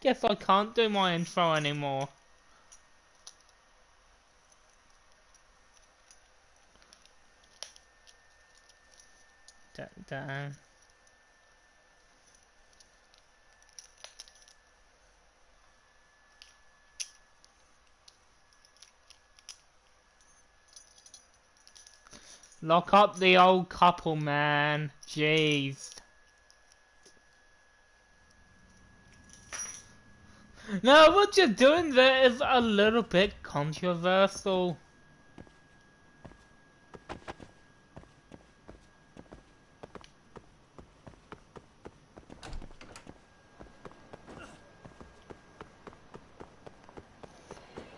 Guess I can't do my intro anymore. Damn. Lock up the old couple, man. Jeez. No, what you're doing there is a little bit controversial.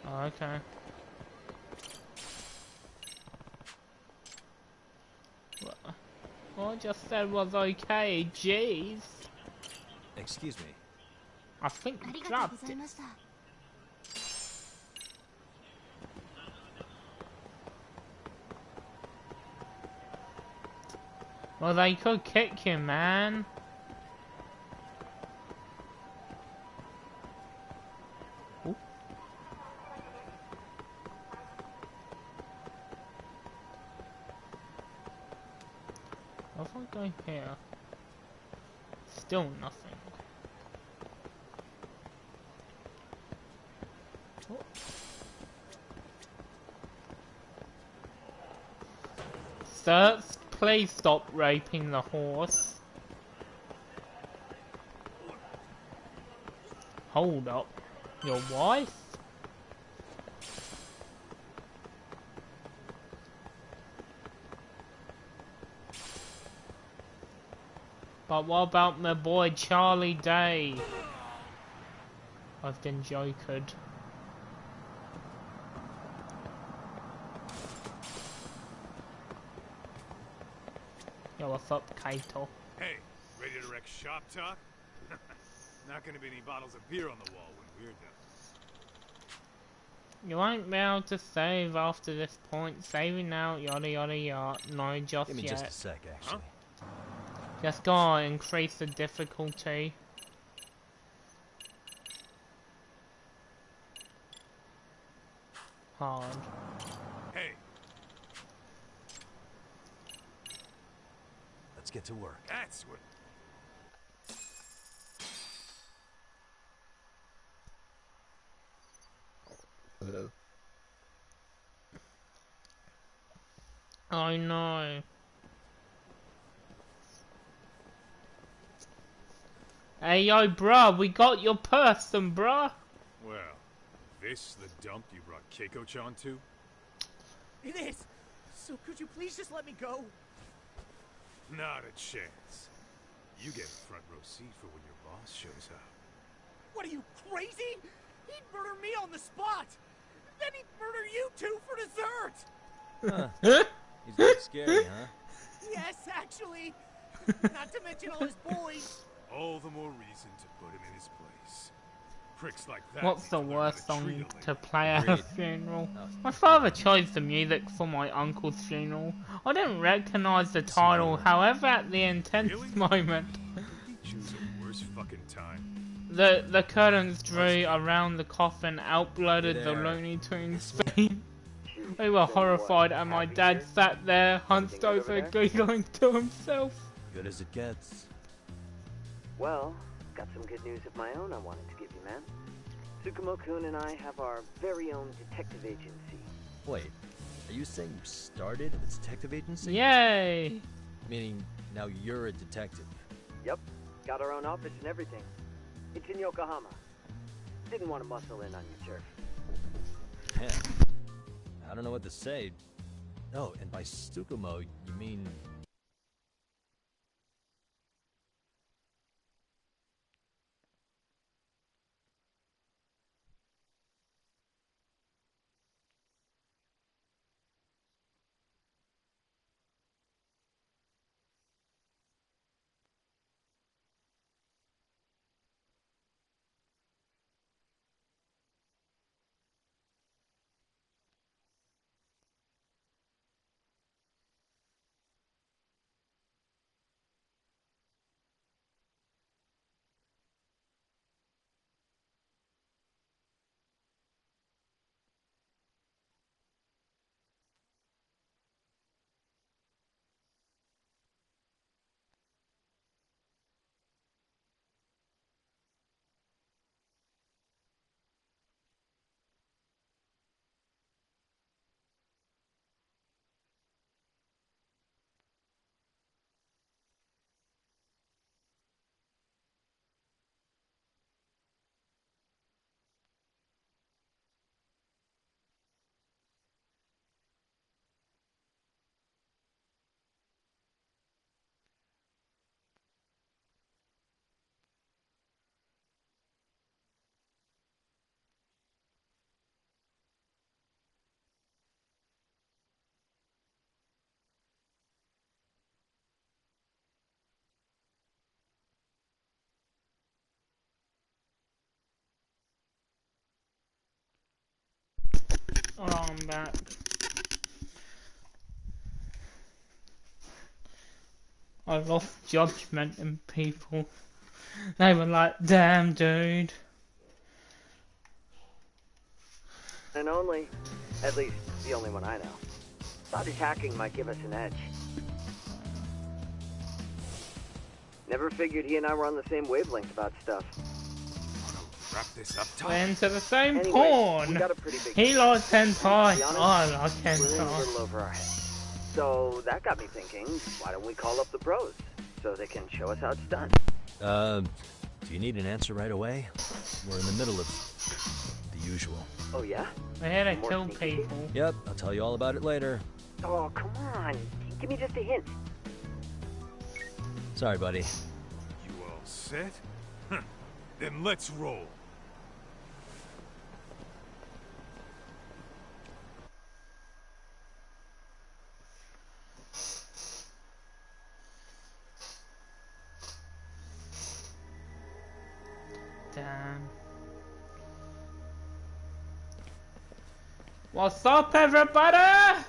Okay. What I just said was okay, jeez. Excuse me. I think you dropped it. Well, they could kick you, man. Ooh. What if I go here? Still nothing. Oh. Sir, please stop raping the horse. Hold up. Your wife? But what about my boy Charlie Day? I've been jokered. Yo, what's up, Kaito? Hey, ready to wreck shop talk? Not gonna be any bottles of beer on the wall when we're done. You won't be able to save after this point. Saving now, yada yada yada. No, just Give me yet. just a sec, actually. Huh? Just gotta increase the difficulty. Hard. Hey, Let's get to work. that's what... I know. Hey yo, bruh, we got your person, bruh. Well, this the dump you brought Keiko-chan to? It is! So could you please just let me go? Not a chance. You get a front row seat for when your boss shows up. What are you, crazy? He'd murder me on the spot! Then he'd murder you two for dessert! Huh. He's getting scary, huh? Yes, actually! Not to mention all his boys! All the more reason to put him in his place. Pricks like that. What's the need to learn worst how to treat song a to lady. play at a Agreed. funeral? Oh. My father chose the music for my uncle's funeral. I didn't recognize the title, however at the intense Really? moment, You choose a worse fucking time. the curtains drew around the coffin, outblooded Hey the there. Looney Tunes theme. We were horrified and my dad sat there, hunched over, giggling to himself. Good as it gets. Well, got some good news of my own I wanted to give you, man. Tsukumo-kun and I have our very own detective agency. Wait, are you saying you started a detective agency? Yay! Meaning, now you're a detective. Yep, got our own office and everything. It's in Yokohama. Didn't want to muscle in on your turf. Yeah. I don't know what to say. Oh, and by Tsukumo, you mean... Oh, I'm back. I lost judgment in people. They were like, damn, dude. And only, at least the only one I know. Thought his hacking might give us an edge. Never figured he and I were on the same wavelength about stuff. Wrap this up, Tom. We're into the same Anyway, porn. we got a pretty big He likes hentai. To be honest, I like we're in a hentai. little over our heads. So that got me thinking, why don't we call up the pros so they can show us how it's done? Do you need an answer right away? We're in the middle of the usual. Oh yeah? We're here to More kill sneaky? people. Yep, I'll tell you all about it later. Oh, come on. Give me just a hint. Sorry, buddy. You all set? Then let's roll. Damn. What's up, everybody?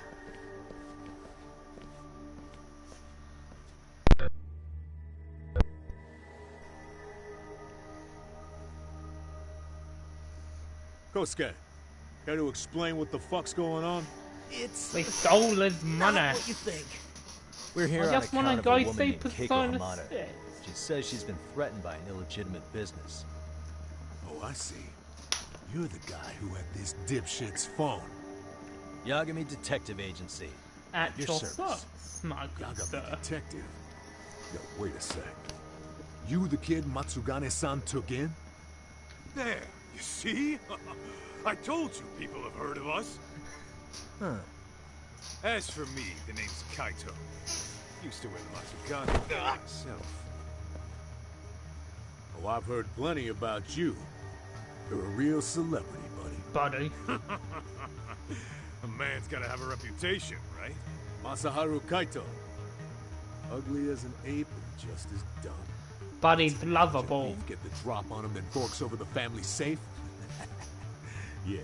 Kosuke, care to explain what the fuck's going on? It's We stole his money. not what you think. We're here I on just account wanna of go a woman see named Keiko Persona Hamada. 6. She says she's been threatened by an illegitimate business. Oh, I see. You're the guy who had this dipshit's phone. Yagami Detective Agency. At Your your service. service, my good Yagami sir. Detective. Yo, wait a sec. You the kid Matsugane-san took in? There, you see? I told you people have heard of us. Huh. As for me, the name's Kaito. Used to wear the Matsugane myself. Oh, I've heard plenty about you. You're a real celebrity, buddy. Buddy. A man's gotta have a reputation, right? Masaharu Kaito. Ugly as an ape and just as dumb. Buddy's lovable. Beef get the drop on him, then forks over the family safe. Yeah,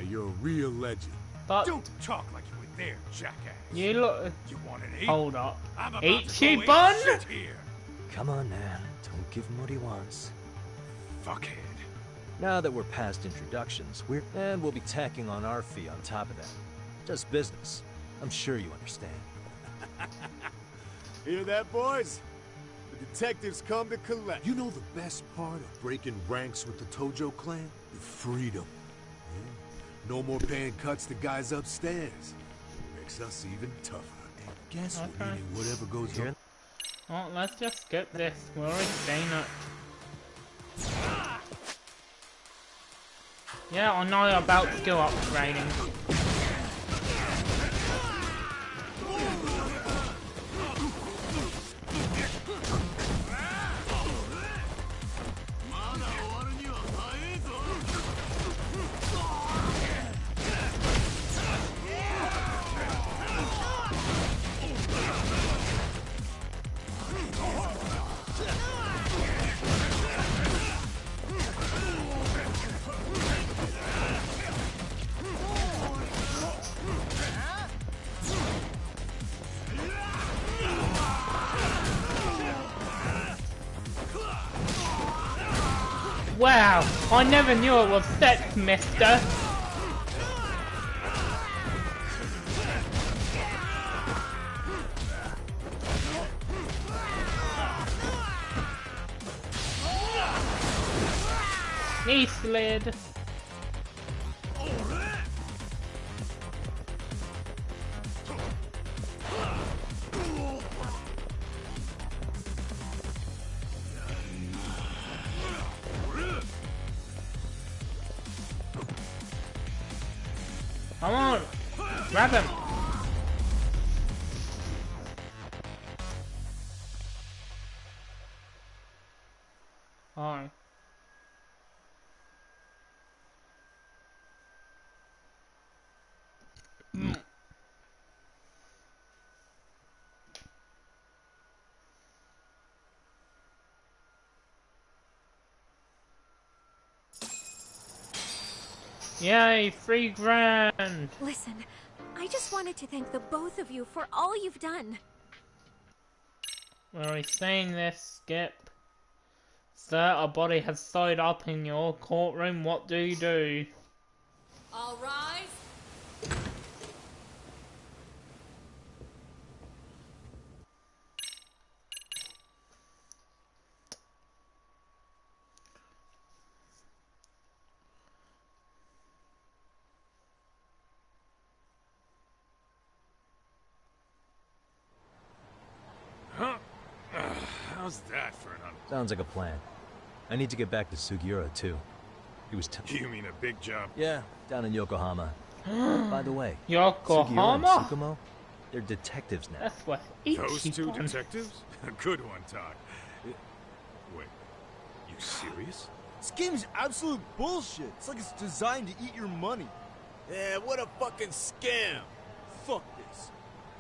you're a real legend. But Don't talk like you were there, jackass. you look. You want an ape? Hold up. I'm about Ichi to go bun? ape shit here. Come on now, don't give him what he wants. Fuckhead. Now that we're past introductions, we'll be tacking on our fee on top of that. Just business. I'm sure you understand. Hear that, boys? The detectives come to collect. You know the best part of breaking ranks with the Tojo clan? The freedom. Yeah? No more paying cuts to guys upstairs. It makes us even tougher. And guess what? Okay. Eating whatever goes on. Oh, let's just skip this. We're already seen it. Yeah, I know about skill upgrading. Wow, I never knew it was sex, mister. Knee slid. Come on, grab him. Alright. Yay, 3 grand! Listen, I just wanted to thank the both of you for all you've done. Were we saying this, Skip? Sir, a body has sewed up in your courtroom. What do you do? All rise. Huh? How's that for an Sounds like a plan. I need to get back to Sugiura, too. He was You mean a big job? Yeah, down in Yokohama. By the way, Yokohama? Sugiura and Tsukumo, they're detectives now. That's what Those two Ichiban. detectives? A good one, Todd. Wait, you serious? This game's absolute bullshit. It's like it's designed to eat your money. Yeah, what a fucking scam. Fuck this.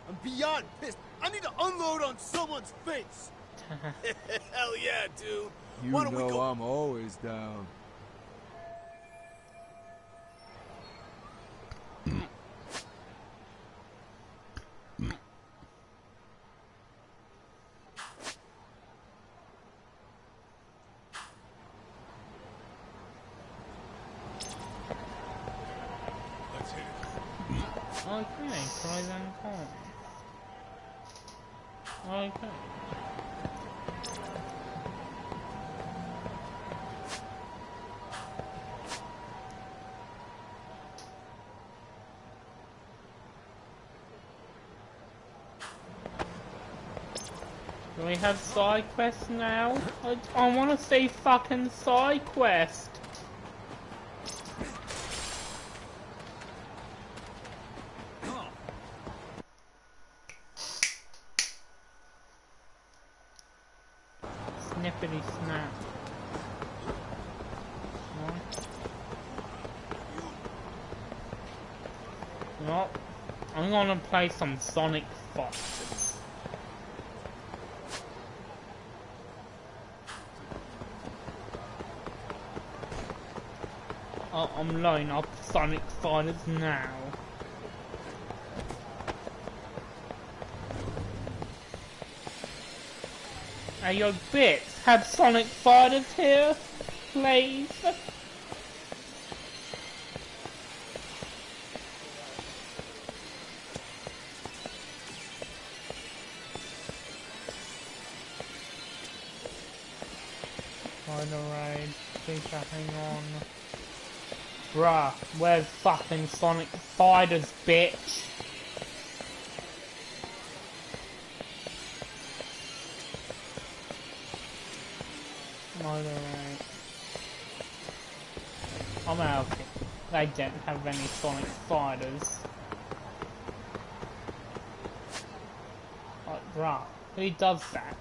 I'm beyond pissed. I need to unload on someone's face. Hell yeah, dude. You Why don't we know go... I'm always down. Let's hit it. Okay, try them coins. Okay. Do we have side quests now? I want to see fucking side quest. Snippety snap. No. I'm gonna play some Sonic Fighters. Oh, I'm loading up Sonic Fighters now. Hey yo, bits, have Sonic Fighters here, please. Raid, please hang on. Bruh, where's fucking Sonic Fighters, bitch? Raid. I'm out of it. They don't have any Sonic Fighters. Like, bruh, who does that?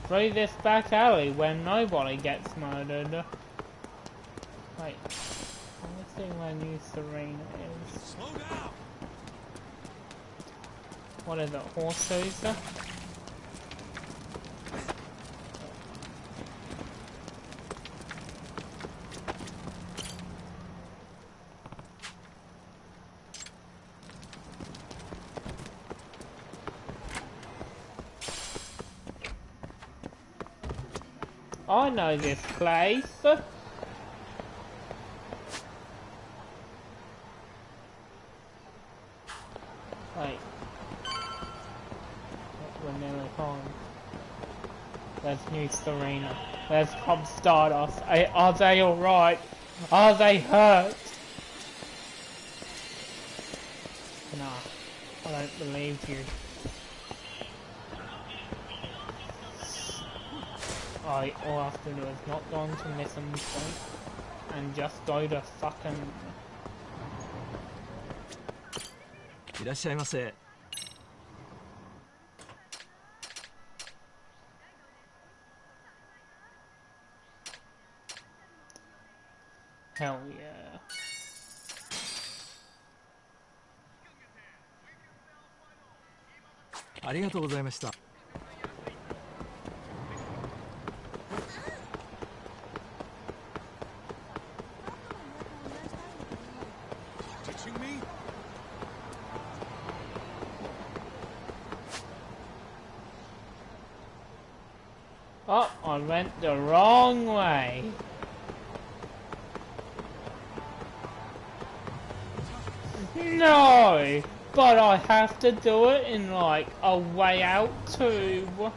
Through this back alley where nobody gets murdered. Wait, let's see where New Serena is. Slow down. What is it, Horseshoes? I know this place. Wait. We're nearly home. There's New Serena. There's Club Stardust. Are they alright? Are they hurt? Nah. I don't believe you. All I have to do is not go into Mission Point and just go to fucking いらっしゃいませ。 Hell yeah. Ditching me? Oh, I went the wrong way. No! But I have to do it in like a way out tube.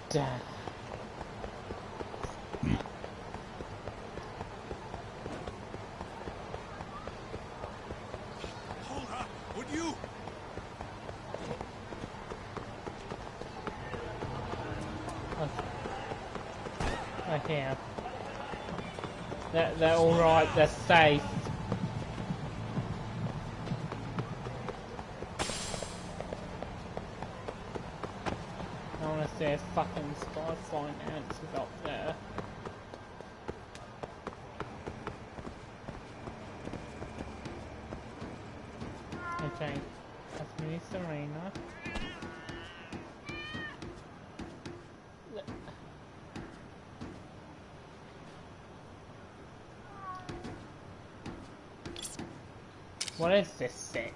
Damn. Hold up, would you? I have. They're alright, they're safe. I wanna see a fucking Spy Finance is up there. Okay, that's me, Serena. What is this set?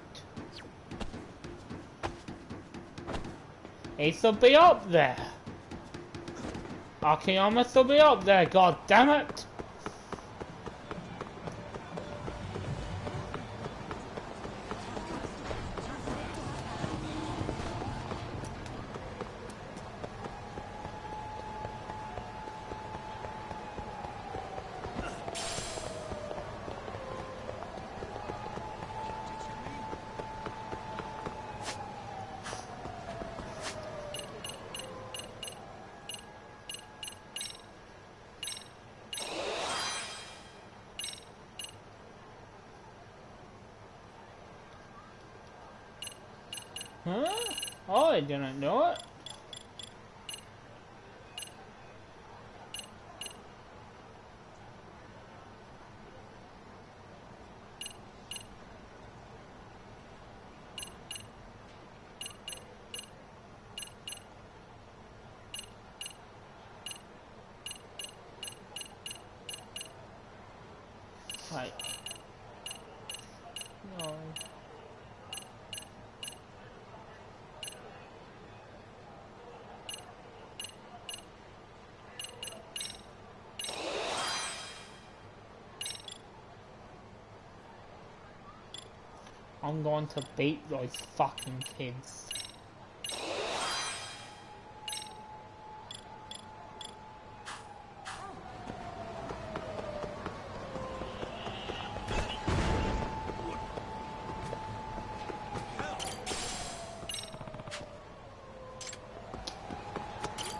He should be up there. Akiyama should be up there, god damn it! Huh? Oh, I didn't know it. Right. No. I'm going to beat those fucking kids.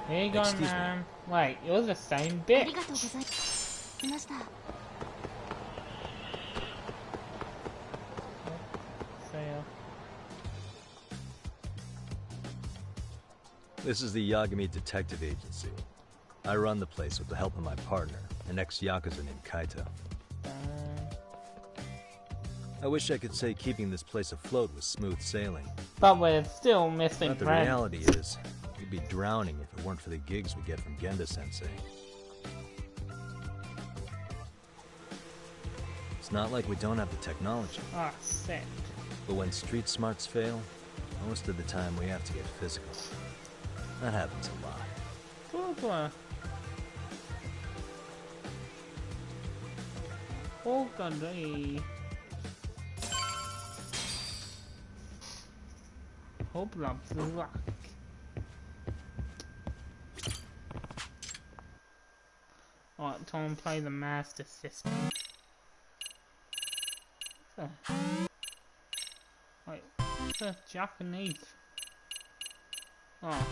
Here you go, man. Wait, it was the same bit. This is the Yagami Detective Agency. I run the place with the help of my partner, an ex-Yakuza named Kaito. I wish I could say keeping this place afloat was smooth sailing. But we're still missing But the friends. reality is, we'd be drowning if it weren't for the gigs we get from Genda-sensei. It's not like we don't have the technology. Ah, sick. But when street smarts fail, most of the time we have to get physical. That happens a lot. Super. Okay. Hope loves luck. Alright, time to play the Master System. Wait, what's the Japanese? Oh.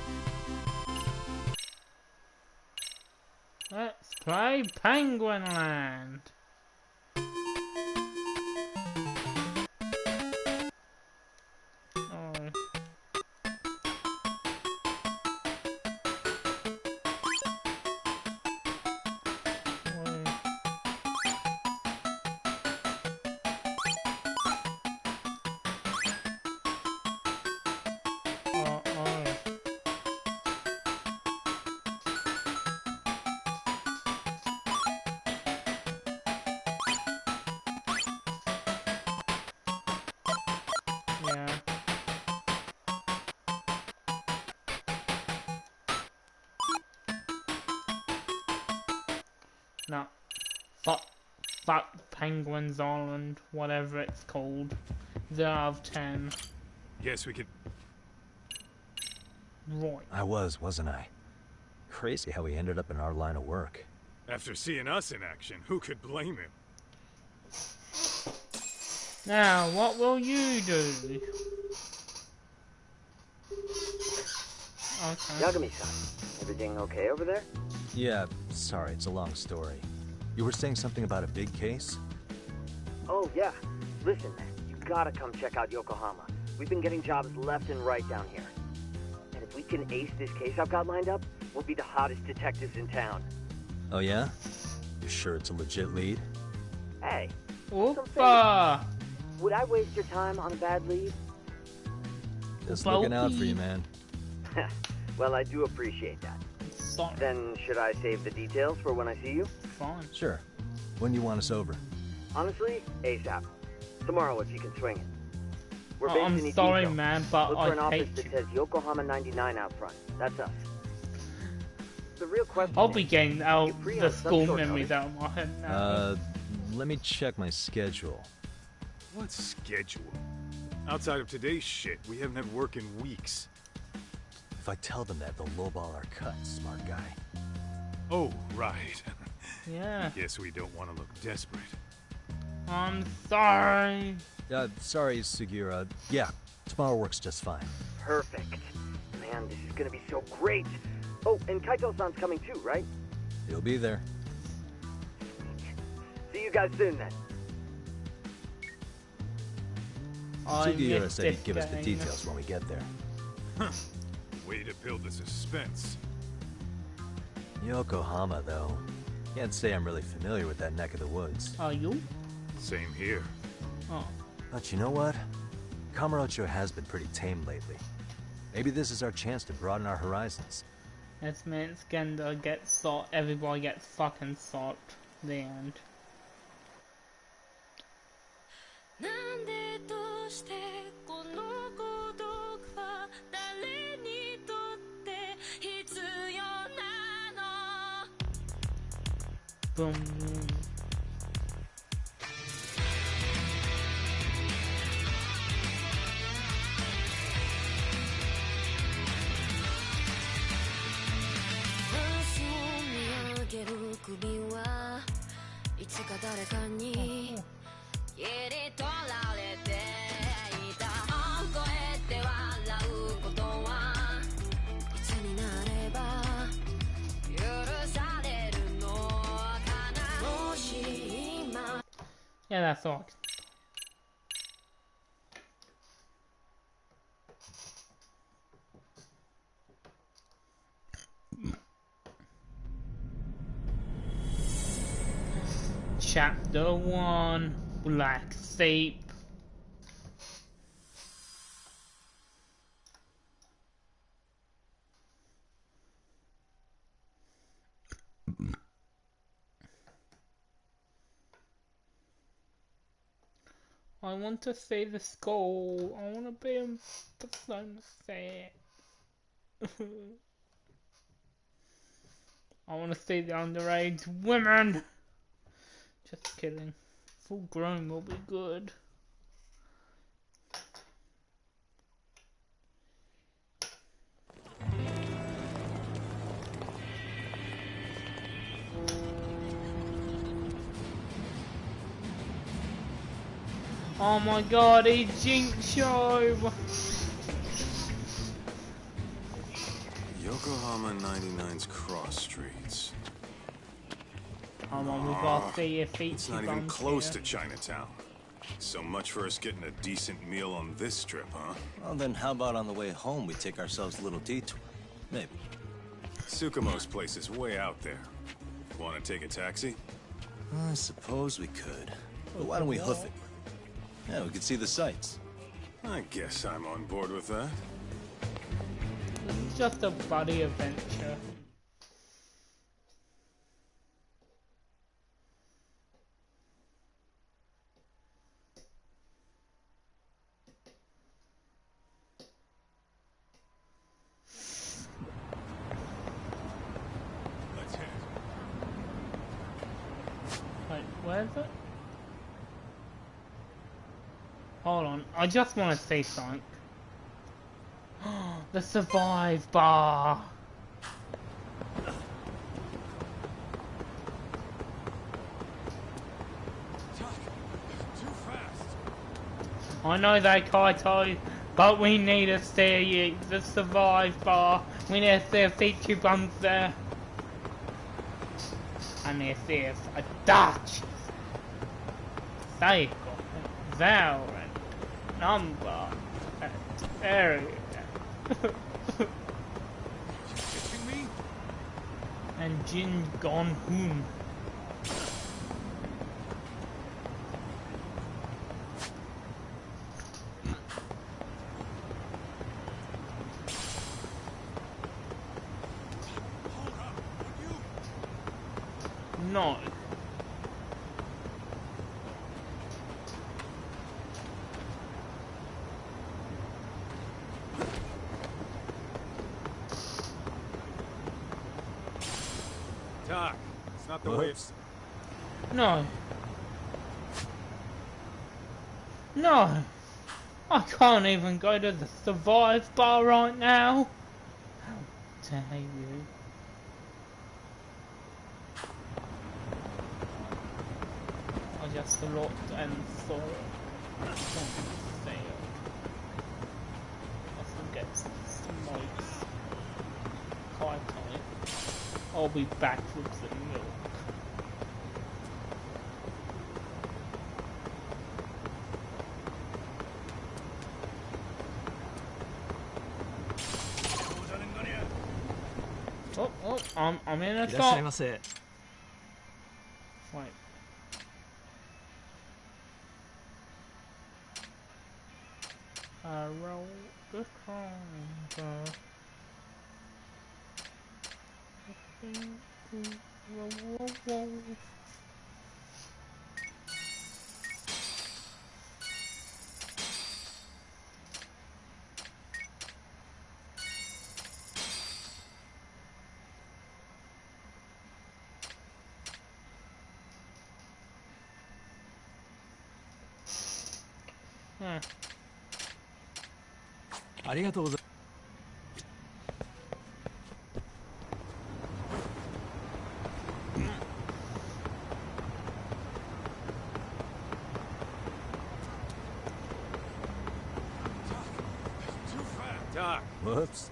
Let's play Penguin Land. Oh. Yeah. No. Fuck Penguin's Island, whatever it's called. 0 out of 10. Guess we could... Right. I wasn't I? Crazy how he ended up in our line of work. After seeing us in action, who could blame him? Now, what will you do? Okay. Yagami-san, everything okay over there? Yeah, sorry, it's a long story. You were saying something about a big case? Oh, yeah. Listen, man, you gotta come check out Yokohama. We've been getting jobs left and right down here. And if we can ace this case I've got lined up, we'll be the hottest detectives in town. Oh yeah? You sure it's a legit lead? Hey, Oopa! would I waste your time on a bad lead? Just looking out for you, man. Well, I do appreciate that. Sorry. Then should I save the details for when I see you? Fine. Sure. When do you want us over? Honestly, ASAP. Tomorrow if you can swing it. We're based in I'm East sorry, East, man, but look for an I office hate that you. says Yokohama 99 out front. That's us. The real question I'll is, be getting out you free the on some school short memories notice? out of my head now. Let me check my schedule. What schedule? Outside of today's shit, we haven't had work in weeks. If I tell them that, they'll lowball our cut, smart guy. Oh, right. Yeah. Guess we don't want to look desperate. I'm sorry. Sorry, Sugira. Yeah, tomorrow works just fine. Perfect. Man, this is gonna be so great. Oh, and Kaito-san's coming too, right? He'll be there. See you guys soon then. I Sugira missed said it, he'd give us the gang. details when we get there. Way to build the suspense. Yokohama, though. Can't say I'm really familiar with that neck of the woods. Are you? Same here. Oh. But you know what? Kamurocho has been pretty tame lately. Maybe this is our chance to broaden our horizons. This means Gender gets salt, everybody gets fucking salt. The end. なんでどうしてこの孤独は誰にとって必要なの Boom. Yeah, that's all. Chapter 1, Black Sheep. I want to see the skull. I want to be in Persona 6. I want to see the underage women. Just kidding. Full grown will be good. Oh my god, it's Jinx Show! Yokohama 99's cross streets. Come on, we've got to see your feet. It's not even close to Chinatown. So much for us getting a decent meal on this trip, huh? Well, then how about on the way home we take ourselves a little detour? Maybe. Tsukumo's place is way out there. Want to take a taxi? I suppose we could. But why don't we hoof it? Yeah, we could see the sights. I guess I'm on board with that. It's just a buddy adventure. Let's hit it. Wait, where is it? Hold on, I just want to say something. The Survive Bar! Too fast. I know they Kaito, but we need to see the Survive Bar. We need to see a feature bump there. And this is a Dutch cycle variant number area. Kidding me? And Jin Gon Hoon. No. Doc, it's not the way it's... No. No. I can't even go to the Survive Bar right now. How dare you. I just looked and saw it. Let's get some smokes. Quite tight. I'll be back with the milk. Oh, I'm in a stop. Wait. I roll the conga. Huh. ありがとうございます。Doc. Whoops.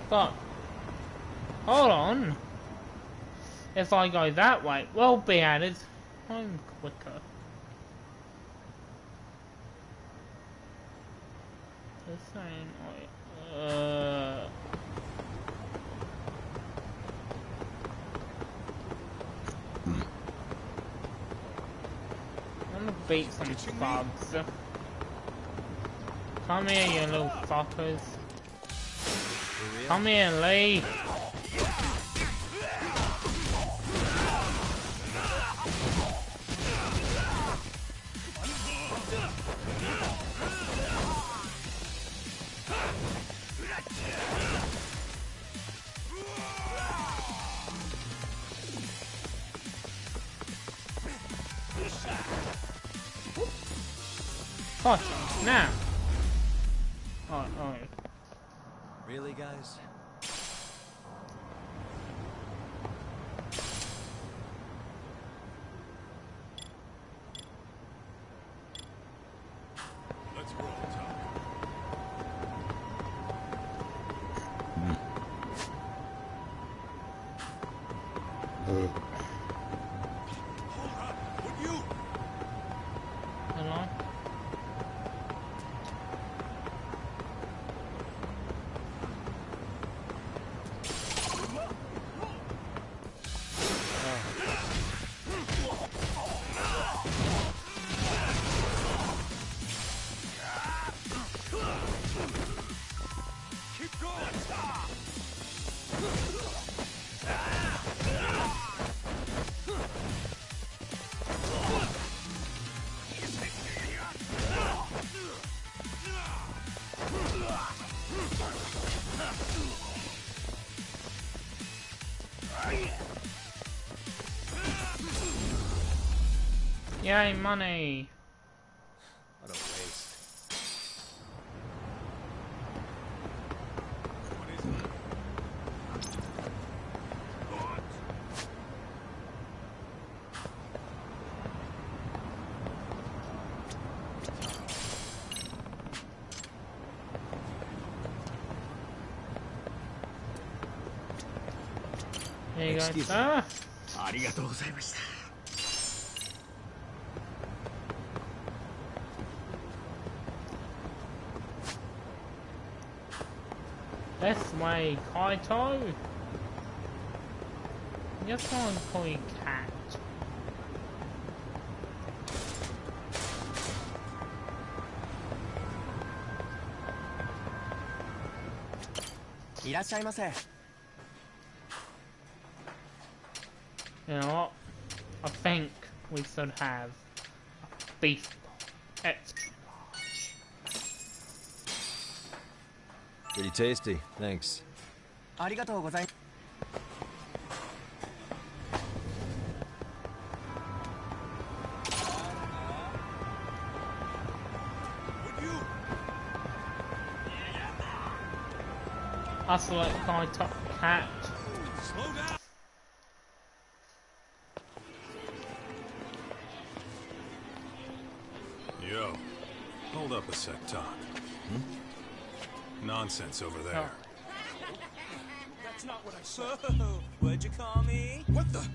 But, hold on. If I go that way, we'll be added home quicker. The same way. I'm gonna beat some bugs. Come here, you little fuckers. Come here, Lee. Gotcha. Now. Alright. Really, guys? Let's roll, Doc. Yay, money! What a waste. There you go. Excuse me. Ah! ありがとうございました。 This way, Kaito! Just want to call you cat. You know what? I think we should have a beef extra large. Pretty tasty, thanks. ありがとうございます。 I select Kaito cat. Slow down. Yo, hold up a sec, Todd. Nonsense over there. That's not what I said. What'd you call me? What the?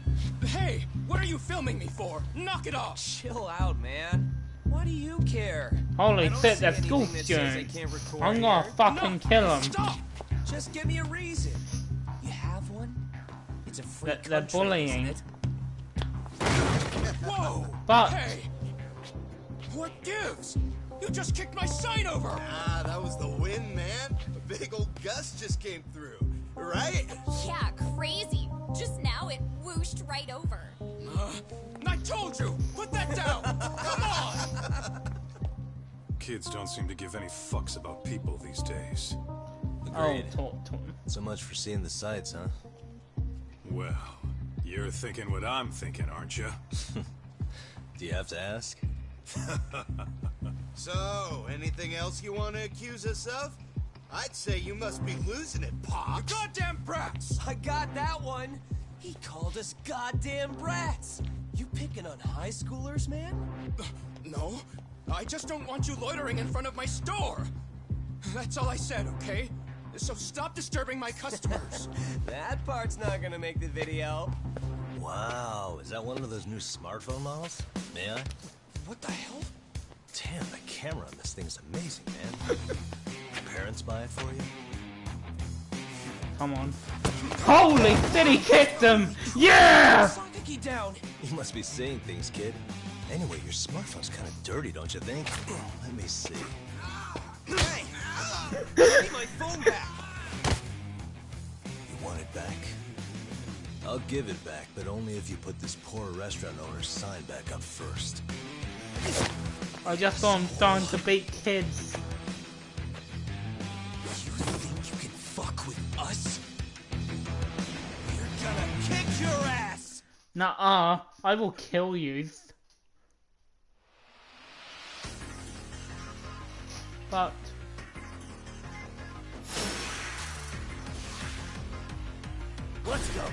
Hey, what are you filming me for? Knock it off! Chill out, man. Why do you care? Holy shit, that's school students. I'm gonna fucking kill him. Stop! Just give me a reason. You have one? It's a free They're country, bullying. isn't it? Whoa! But Hey! What gives? You just kicked my sign over! Ah, that was the wind, man. A big old gust just came through, right? Yeah, crazy. Just now it whooshed right over. I told you! Put that down! Come on! Kids don't seem to give any fucks about people these days. oh, talk to him. So much for seeing the sights, huh? Well, you're thinking what I'm thinking, aren't you? Do you have to ask? So, anything else you want to accuse us of? I'd say you must be losing it, Pops. You goddamn brats! I got that one! He called us goddamn brats! You picking on high schoolers, man? No, I just don't want you loitering in front of my store! That's all I said, okay? So stop disturbing my customers! That part's not gonna make the video. Wow, is that one of those new smartphone models? May I? What the hell? Damn, the camera on this thing's amazing, man. Parents buy it for you? Come on. Holy shit, he kicked him! Yeah! Down. You must be seeing things, kid. Anyway, your smartphone's kind of dirty, don't you think? Let me see. Hey! Give me my phone back! You want it back? I'll give it back, but only if you put this poor restaurant owner's sign back up first. I just saw him starting to beat kids. You think you can fuck with us? You're gonna kick your ass! Nuh-uh, I will kill you. But Let's go!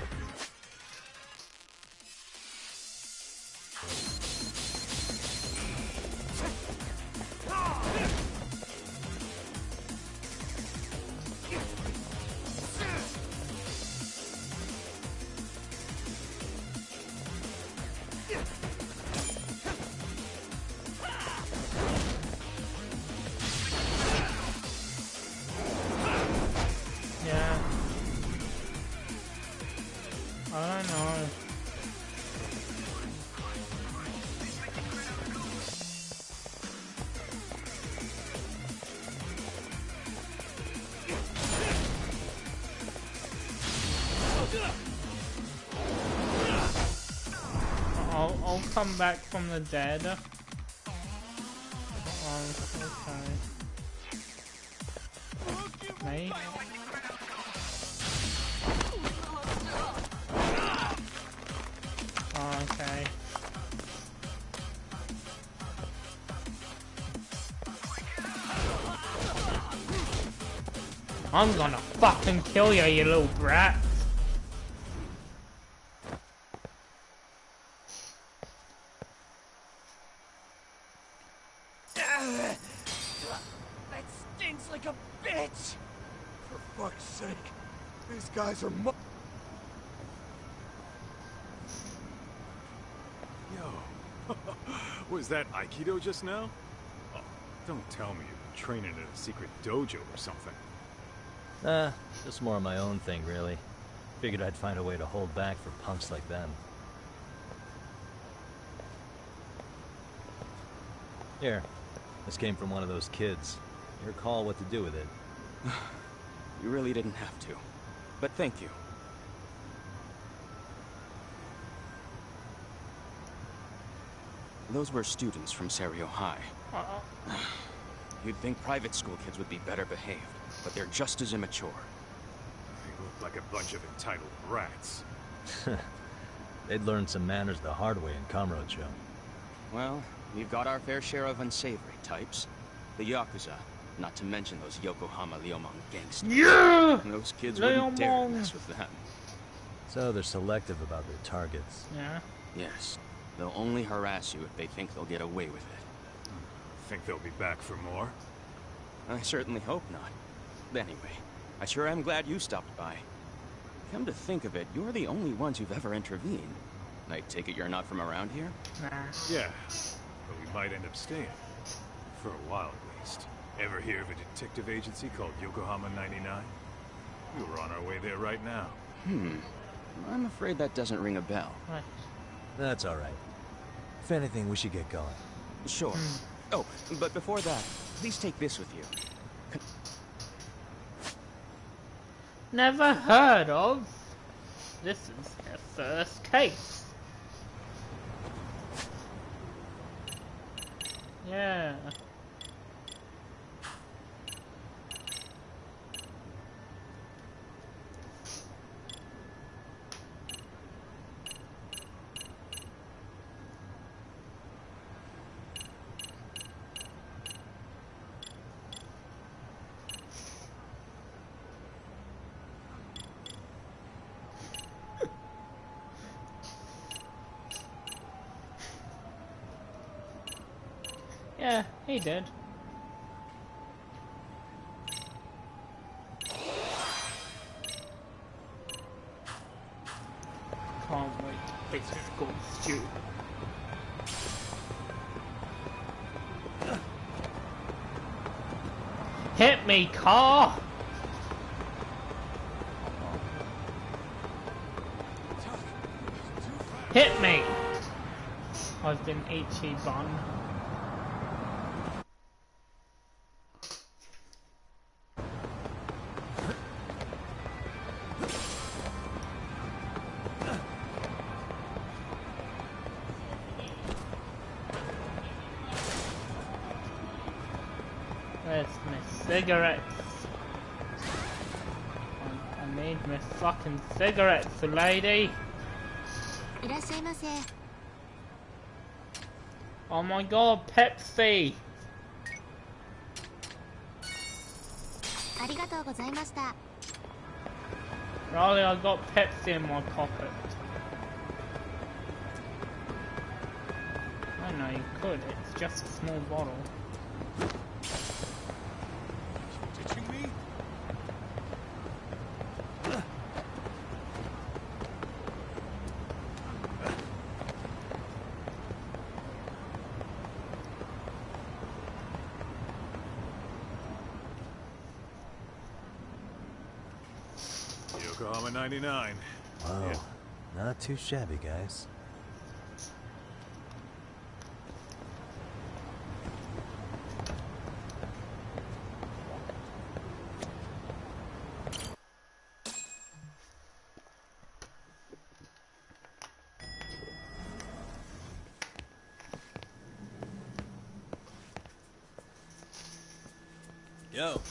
yeah. I'll come back from the dead. Oh, okay. Me? Oh, okay. I'm gonna fucking kill you, you little brat. That stinks like a bitch! For fuck's sake, these guys are Yo, was that Aikido just now? Oh, don't tell me you've been training in a secret dojo or something. Just more of my own thing, really. Figured I'd find a way to hold back for punks like them. Here, this came from one of those kids. Your call what to do with it. You really didn't have to. But thank you. Those were students from Serio High. You'd think private school kids would be better behaved, but they're just as immature. They look like a bunch of entitled brats. They'd learned some manners the hard way in Kamurocho. Well, we've got our fair share of unsavory types. The Yakuza, not to mention those Yokohama Liomon gangsters. Yeah! Those kids wouldn't dare mess with them. So they're selective about their targets. Yeah. Yes. They'll only harass you if they think they'll get away with it. Think they'll be back for more? I certainly hope not. Anyway, I sure am glad you stopped by. Come to think of it, you're the only ones who've ever intervened. I take it you're not from around here? Nah. Yeah, but we might end up staying. For a while, at least. Ever hear of a detective agency called Yokohama 99? We were on our way there right now. I'm afraid that doesn't ring a bell. Right. That's alright. If anything, we should get going. Sure. Oh, but before that, please take this with you. Never heard of. This is their first case. Yeah. Yeah, he did. Can't wait to fix this gold stew. Hit me, car! Hit me! I've been Ichiban. Where's my cigarettes? I need my fucking cigarettes, lady! Oh my god, Pepsi! Riley, I got Pepsi in my pocket. I know you could, it's just a small bottle. Ditching me? Yokohama 99. Wow, not too shabby, guys. Yo.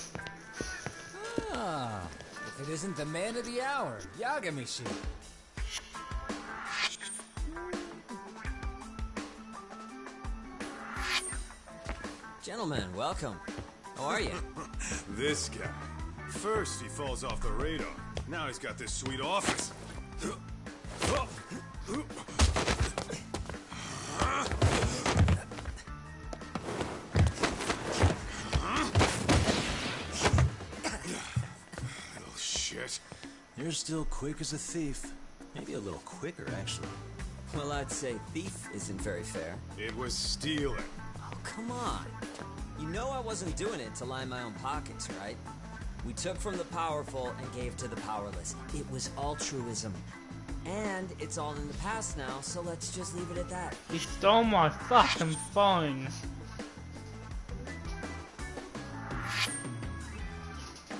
Ah, if it isn't the man of the hour, Yagami-shi. Gentlemen, welcome. How are you? This guy. First he falls off the radar. Now he's got this sweet office. Little shit. You're still quick as a thief. Maybe a little quicker, actually. Well, I'd say thief isn't very fair. It was stealing. Oh, come on. You know I wasn't doing it to line my own pockets, right? We took from the powerful and gave to the powerless. It was altruism. And it's all in the past now, so let's just leave it at that. He stole my fucking phone.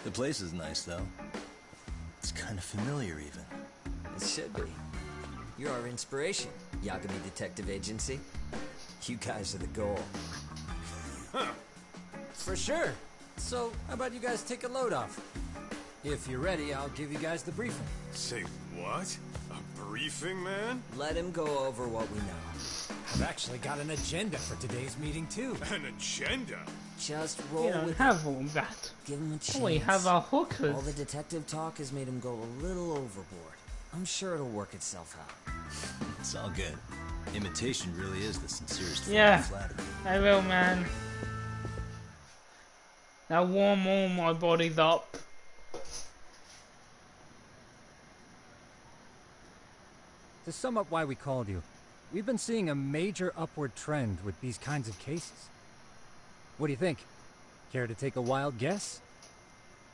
The place is nice, though. It's kind of familiar, even. It should be. You're our inspiration, Yagami Detective Agency. You guys are the goal. Huh. For sure. So, how about you guys take a load off? If you're ready, I'll give you guys the briefing. Say what? A briefing, man? Let him go over what we know. I've actually got an agenda for today's meeting, too. An agenda? Just roll We don't with have all that. Give him a chance. We have our hookers. All the detective talk has made him go a little overboard. I'm sure it'll work itself out. It's all good. Imitation really is the sincerest form Yeah, of flattery. I will, man. Now warm all my bodies up. To sum up why we called you, we've been seeing a major upward trend with these kinds of cases. What do you think? Care to take a wild guess?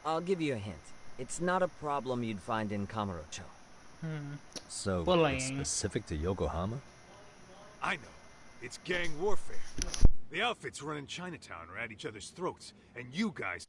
I'll give you a hint. It's not a problem you'd find in Kamurocho. So, Bullying. it's specific to Yokohama? I know. It's gang warfare. The outfits running Chinatown are at each other's throats, and you guys...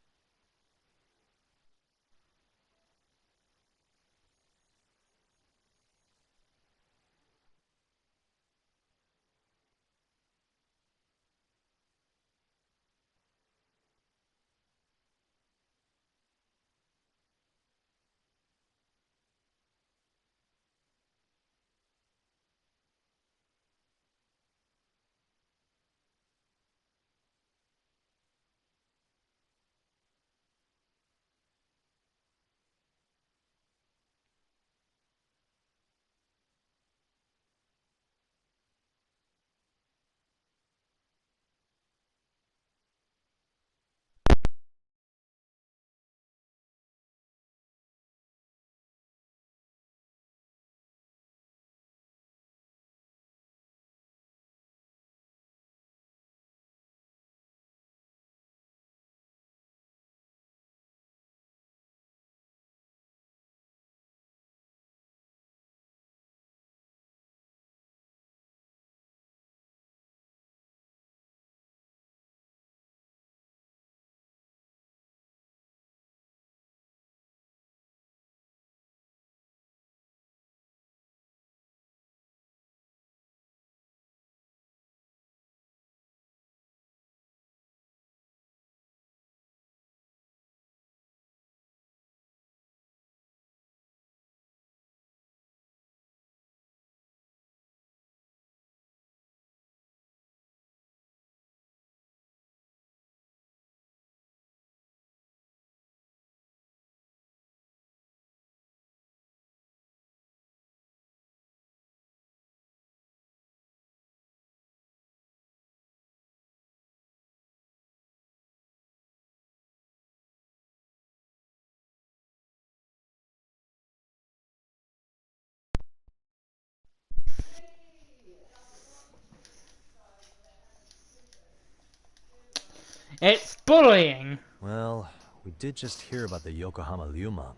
It's bullying. Well, we did just hear about the Yokohama Liumang.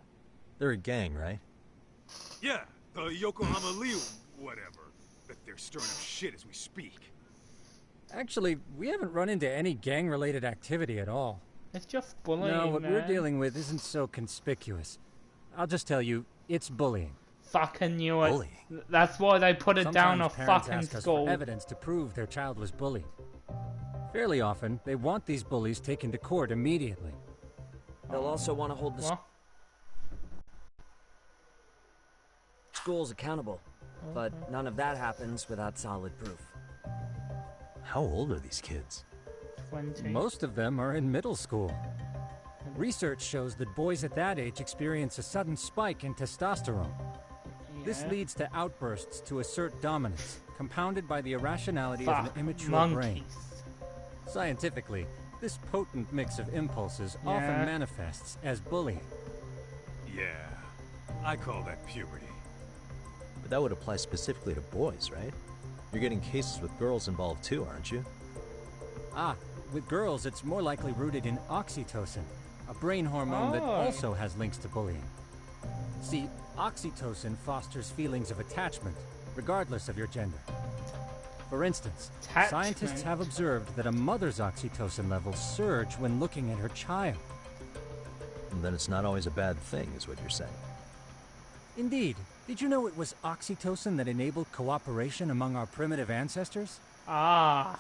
They're a gang, right? Yeah, the Yokohama Liu, whatever. But they're stirring up shit as we speak. Actually, we haven't run into any gang-related activity at all. It's just bullying, No, what man. we're dealing with isn't so conspicuous. I'll just tell you, it's bullying. Fucking knew it. Bullying? That's why they put it down a Sometimes parents fucking ask us school. for evidence to prove their child was bullied. Fairly often, they want these bullies taken to court immediately. They'll also want to hold the What? schools accountable. But none of that happens without solid proof. How old are these kids? 20. Most of them are in middle school. Research shows that boys at that age experience a sudden spike in testosterone. This Yeah. leads to outbursts to assert dominance, compounded by the irrationality of Fuck, an immature monkeys. brain. Scientifically, this potent mix of impulses Yeah. often manifests as bullying. Yeah, I call that puberty. But that would apply specifically to boys, right? You're getting cases with girls involved too, aren't you? Ah, with girls it's more likely rooted in oxytocin, a brain hormone that Oh. also has links to bullying. See, oxytocin fosters feelings of attachment, regardless of your gender. For instance, scientists Attachment. have observed that a mother's oxytocin levels surge when looking at her child. And then it's not always a bad thing, is what you're saying. Indeed. Did you know it was oxytocin that enabled cooperation among our primitive ancestors? Ah.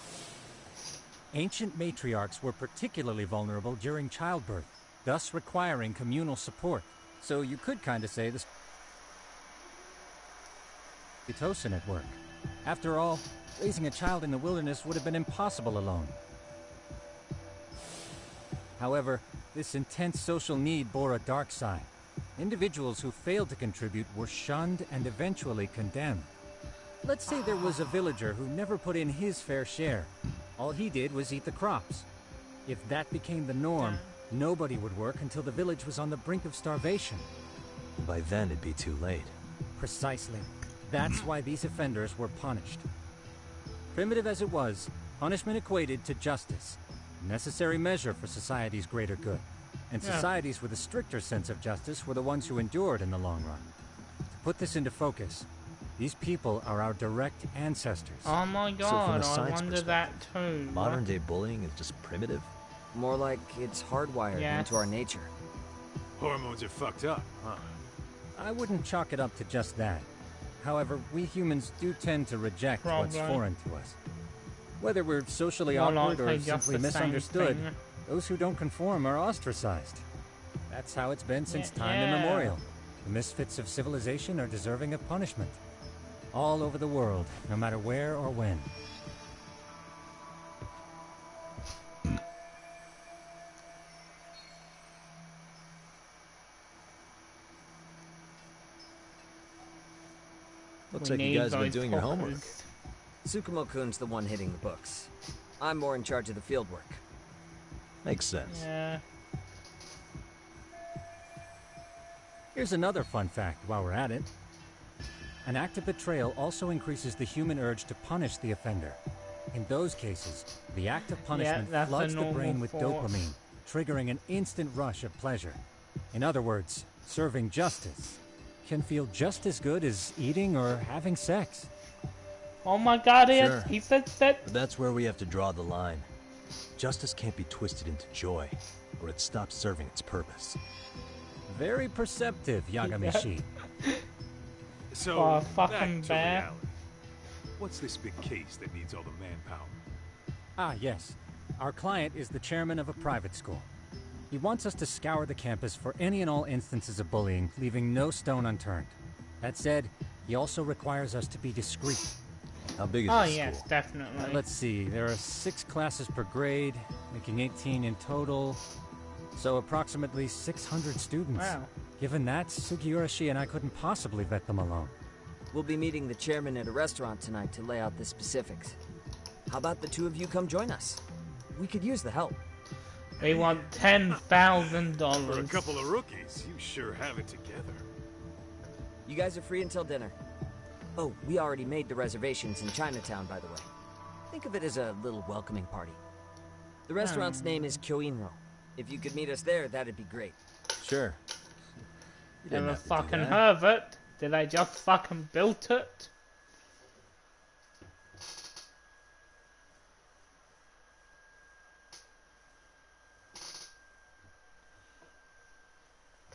Ancient matriarchs were particularly vulnerable during childbirth, thus requiring communal support. So you could kind of say this oxytocin at work. After all, raising a child in the wilderness would have been impossible alone. However, this intense social need bore a dark side. Individuals who failed to contribute were shunned and eventually condemned. Let's say there was a villager who never put in his fair share. All he did was eat the crops. If that became the norm, nobody would work until the village was on the brink of starvation. By then, it'd be too late. Precisely. That's why these offenders were punished. Primitive as it was, punishment equated to justice, a necessary measure for society's greater good. And societies with a stricter sense of justice were the ones who endured in the long run. To put this into focus, these people are our direct ancestors. Oh my So from god, a I science wonder that too. Modern day bullying is just primitive? More like it's hardwired Yes. into our nature. Hormones are fucked up, huh? I wouldn't chalk it up to just that. However, we humans do tend to reject what's Problem. foreign to us. Whether we're socially More awkward likely or just simply the same misunderstood, thing. those who don't conform are ostracized. That's how it's been since time yeah. immemorial. The misfits of civilization are deserving of punishment. All over the world, no matter where or when. Looks like you guys have been doing your homework. Tsukumo-kun's the one hitting the books. I'm more in charge of the field work. Makes sense. Yeah. Here's another fun fact while we're at it. An act of betrayal also increases the human urge to punish the offender. In those cases, the act of punishment that's floods a the brain normal with force. dopamine, triggering an instant rush of pleasure. In other words, serving justice can feel just as good as eating or having sex. Oh my god, Sure. he said that. But that's where we have to draw the line. Justice can't be twisted into joy, or it stops serving its purpose. Very perceptive, Yagamishi. So, Oh, back fucking to bear. reality. What's this big case that needs all the manpower? Ah, yes. Our client is the chairman of a private school. He wants us to scour the campus for any and all instances of bullying, leaving no stone unturned. That said, he also requires us to be discreet. How big is Oh this yes, school? definitely. Let's see, there are 6 classes per grade, making 18 in total. So approximately 600 students. Wow. Given that, Sugiurashi and I couldn't possibly vet them alone. We'll be meeting the chairman at a restaurant tonight to lay out the specifics. How about the two of you come join us? We could use the help. We want $10,000. For a couple of rookies, you sure have it together. You guys are free until dinner. Oh, we already made the reservations in Chinatown, by the way. Think of it as a little welcoming party. The restaurant's name is Kyoinro. If you could meet us there, that'd be great. Sure. You didn't Never have to do fucking that. heard of it. Did they just fucking built it?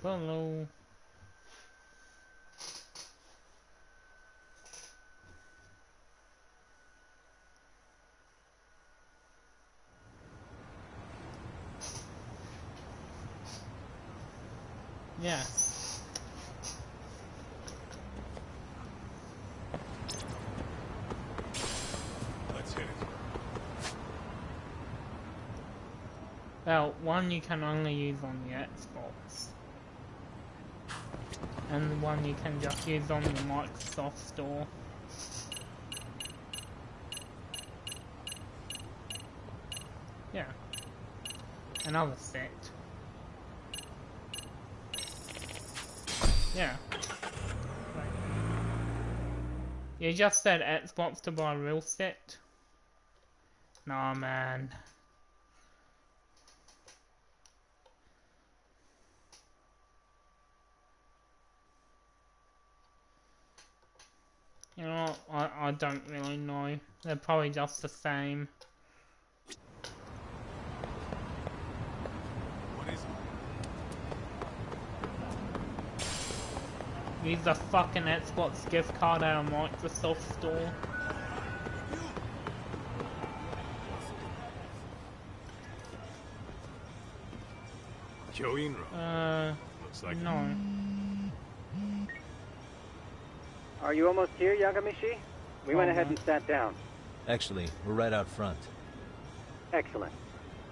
Hello. Yeah. Let's hit it. Well, one you can only use on the Xbox. And one you can just use on the Microsoft Store. Yeah. Another set. Yeah. Right. You just said Xbox to buy a real set? Nah, man. You know what? I don't really know. They're probably just the same. What is it? Use the fucking Xbox gift card out of Microsoft Store. Kyoinro. Looks like no. Are you almost here, Yagamishi? We went ahead and sat down. Actually, we're right out front. Excellent.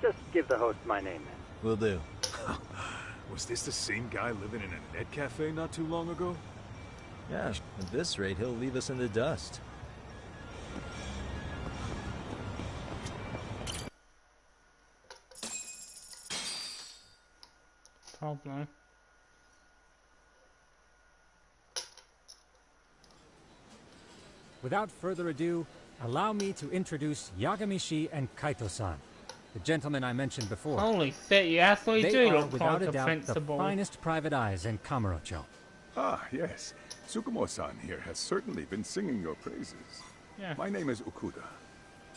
Just give the host my name, then. Will do. Was this the same guy living in a net cafe not too long ago? Yeah, at this rate, he'll leave us in the dust. Probably. Without further ado, allow me to introduce Yagamishi and Kaito-san, the gentlemen I mentioned before. Holy shit, you actually they do are, look without like a doubt, principal. the finest private eyes in Kamurocho. Ah, yes. Tsukumo-san here has certainly been singing your praises. Yeah. My name is Okuda.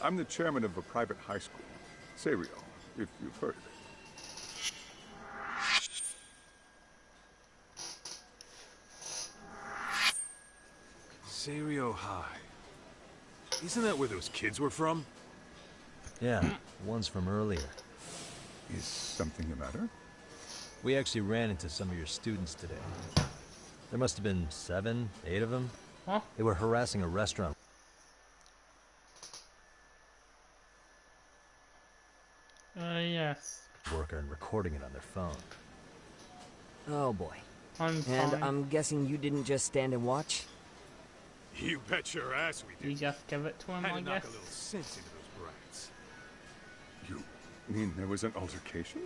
I'm the chairman of a private high school, Seirio, if you've heard of it. Seirio High. Isn't that where those kids were from? Yeah, one's from earlier. Is something the matter? We actually ran into some of your students today. There must have been 7, 8 of them. Huh? They were harassing a restaurant. Yes. Worker and recording it on their phone. Oh boy. I'm and fine. I'm guessing you didn't just stand and watch? You bet your ass we did. You just give it to him, Had I to knock guess. a little sense into those brats. You mean there was an altercation?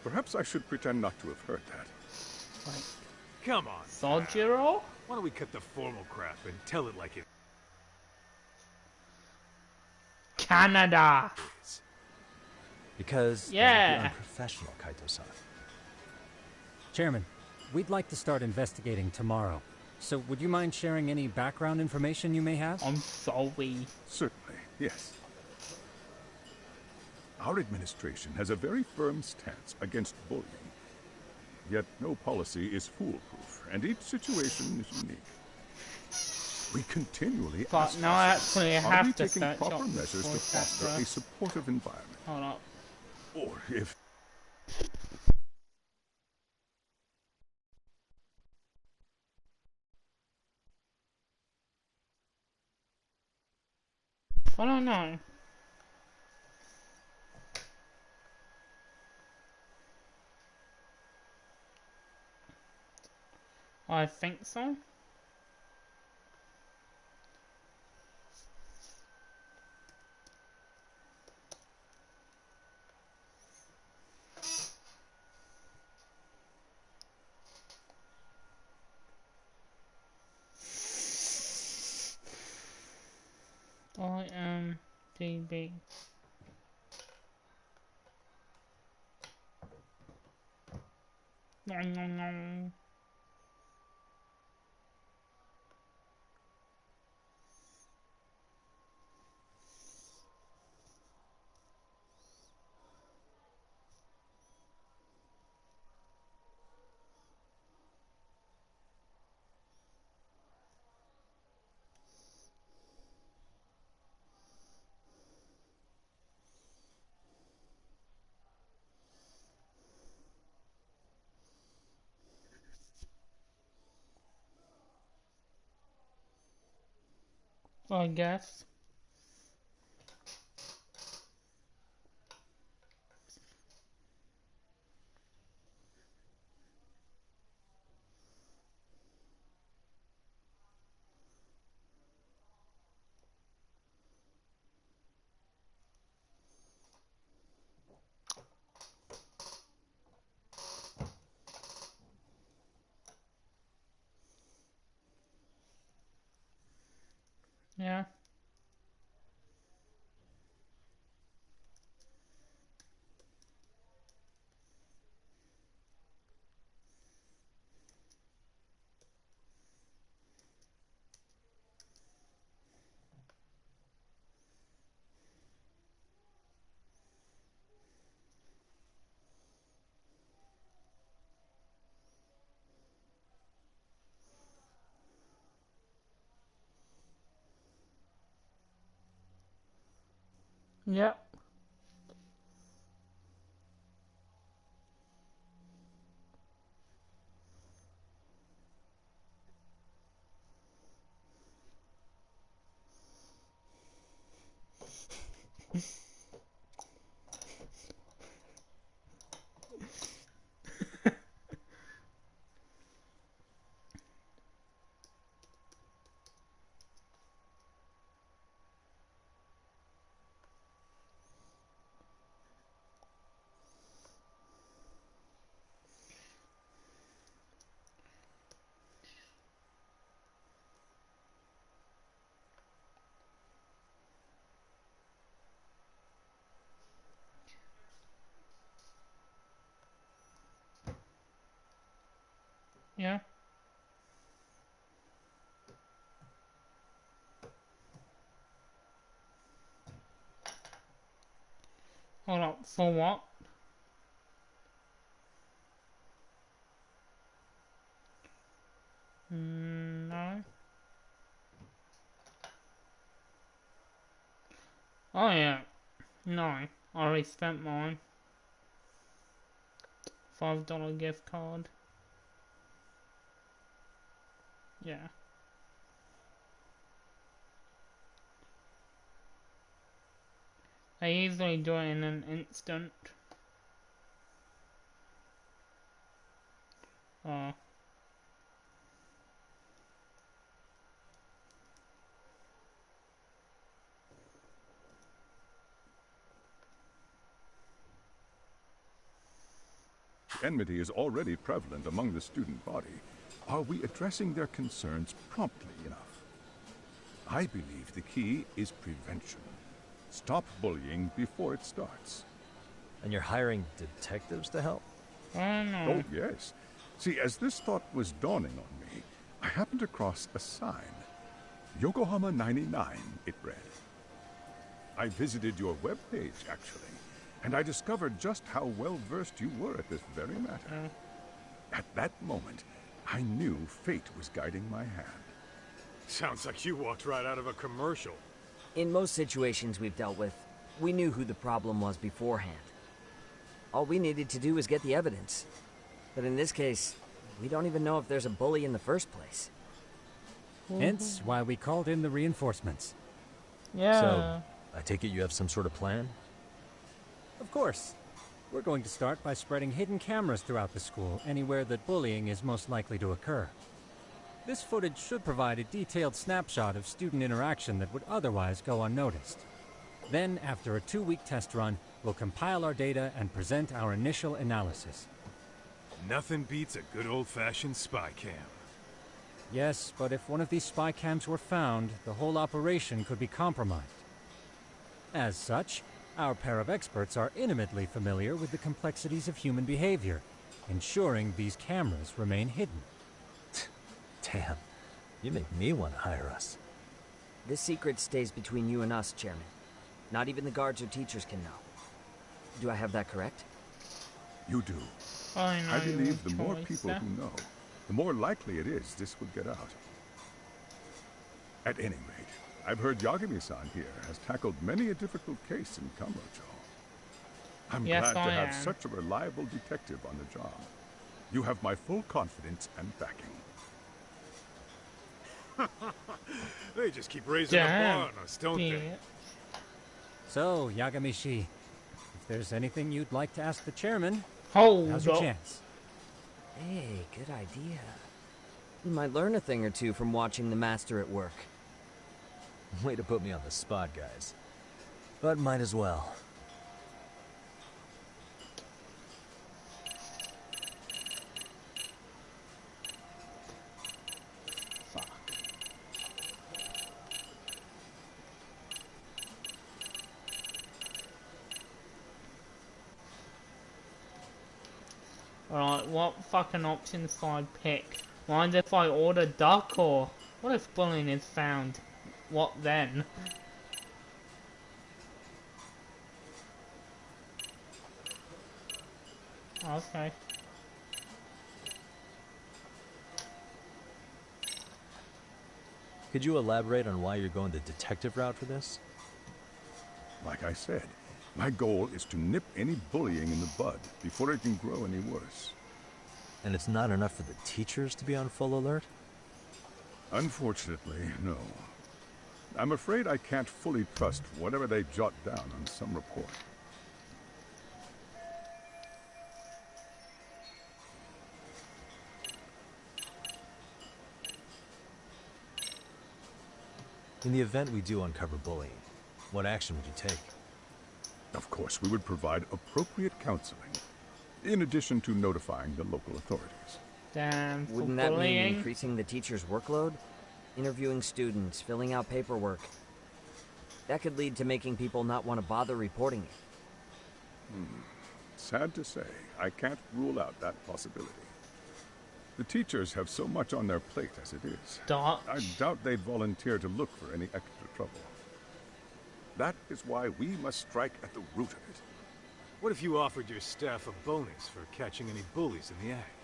Perhaps I should pretend not to have heard that. Like, Come on. Sojiro? Why don't we cut the formal crap and tell it like it Canada. is? Because Yeah. that would be unprofessional, Kaito-san. Chairman, we'd like to start investigating tomorrow. So would you mind sharing any background information you may have? I'm sorry. Certainly, yes. Our administration has a very firm stance against bullying. Yet no policy is foolproof, and each situation is unique. We continually But ask now I ourselves, actually are have we to taking search proper up measures to for foster a that. supportive environment? Hold up. Or if... I don't know. I think so. IMDb. No, no, no. I guess. Yeah. Yep. Yeah. Hold up, for what? No. Oh yeah. No. I already spent mine. $5 gift card. Yeah. I easily do it in an instant. Oh. Enmity is already prevalent among the student body. Are we addressing their concerns promptly enough? I believe the key is prevention. Stop bullying before it starts. And you're hiring detectives to help? Oh, yes. See, as this thought was dawning on me, I happened across a sign. Yokohama 99, it read. I visited your webpage, actually, and I discovered just how well-versed you were at this very matter. At that moment, I knew fate was guiding my hand. Sounds like you walked right out of a commercial. In most situations we've dealt with, we knew who the problem was beforehand. All we needed to do was get the evidence. But in this case, we don't even know if there's a bully in the first place. Hence why we called in the reinforcements. Yeah. So, I take it you have some sort of plan? Of course. We're going to start by spreading hidden cameras throughout the school, anywhere that bullying is most likely to occur. This footage should provide a detailed snapshot of student interaction that would otherwise go unnoticed. Then, after a 2-week test run, we'll compile our data and present our initial analysis. Nothing beats a good old-fashioned spy cam. Yes, but if one of these spy cams were found, the whole operation could be compromised. As such, our pair of experts are intimately familiar with the complexities of human behavior, ensuring these cameras remain hidden. Damn, you make me want to hire us. This secret stays between you and us, Chairman. Not even the guards or teachers can know. Do I have that correct? You do. I believe the more people who know, the more likely it is this would get out. At any rate, I've heard Yagami-san here has tackled many a difficult case in Kamurocho. I'm glad to have such a reliable detective on the job. You have my full confidence and backing. They just keep raising the bar on us, don't they? So, Yagamishi, if there's anything you'd like to ask the chairman, hold now's your up. chance. Hey, good idea. You might learn a thing or two from watching the master at work. Way to put me on the spot, guys. But might as well. Alright, what fucking options do I pick? Mind if I order duck, or what if bullying is found? What then? Okay. Could you elaborate on why you're going the detective route for this? Like I said, my goal is to nip any bullying in the bud before it can grow any worse. And it's not enough for the teachers to be on full alert? Unfortunately, no. I'm afraid I can't fully trust whatever they jot down on some report. In the event we do uncover bullying, what action would you take? Of course, we would provide appropriate counseling, in addition to notifying the local authorities. Damn, for Wouldn't that bullying? mean increasing the teacher's workload? Interviewing students, filling out paperwork. That could lead to making people not want to bother reporting it. Sad to say, I can't rule out that possibility. The teachers have so much on their plate as it is. I doubt they'd volunteer to look for any extra trouble. That is why we must strike at the root of it. What if you offered your staff a bonus for catching any bullies in the act?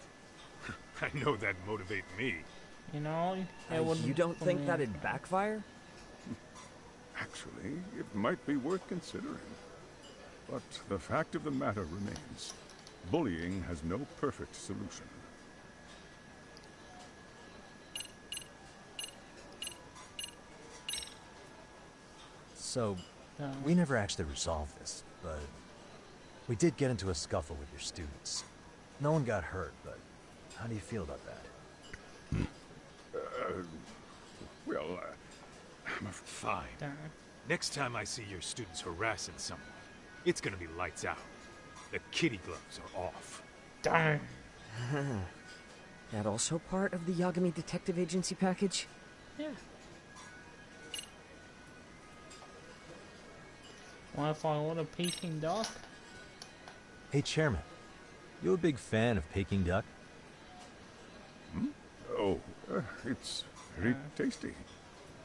I know that'd motivate me. You know, it would. You don't think that'd backfire? Actually, it might be worth considering. But the fact of the matter remains, bullying has no perfect solution. So, we never actually resolved this, but we did get into a scuffle with your students. No one got hurt, but how do you feel about that? I'm fine. Next time I see your students harassing someone, it's gonna be lights out. The kitty gloves are off. Darn. That also part of the Yagami Detective Agency package? Yeah. What if I order Peking duck? Hey, Chairman, you a big fan of Peking duck? Oh, it's very tasty.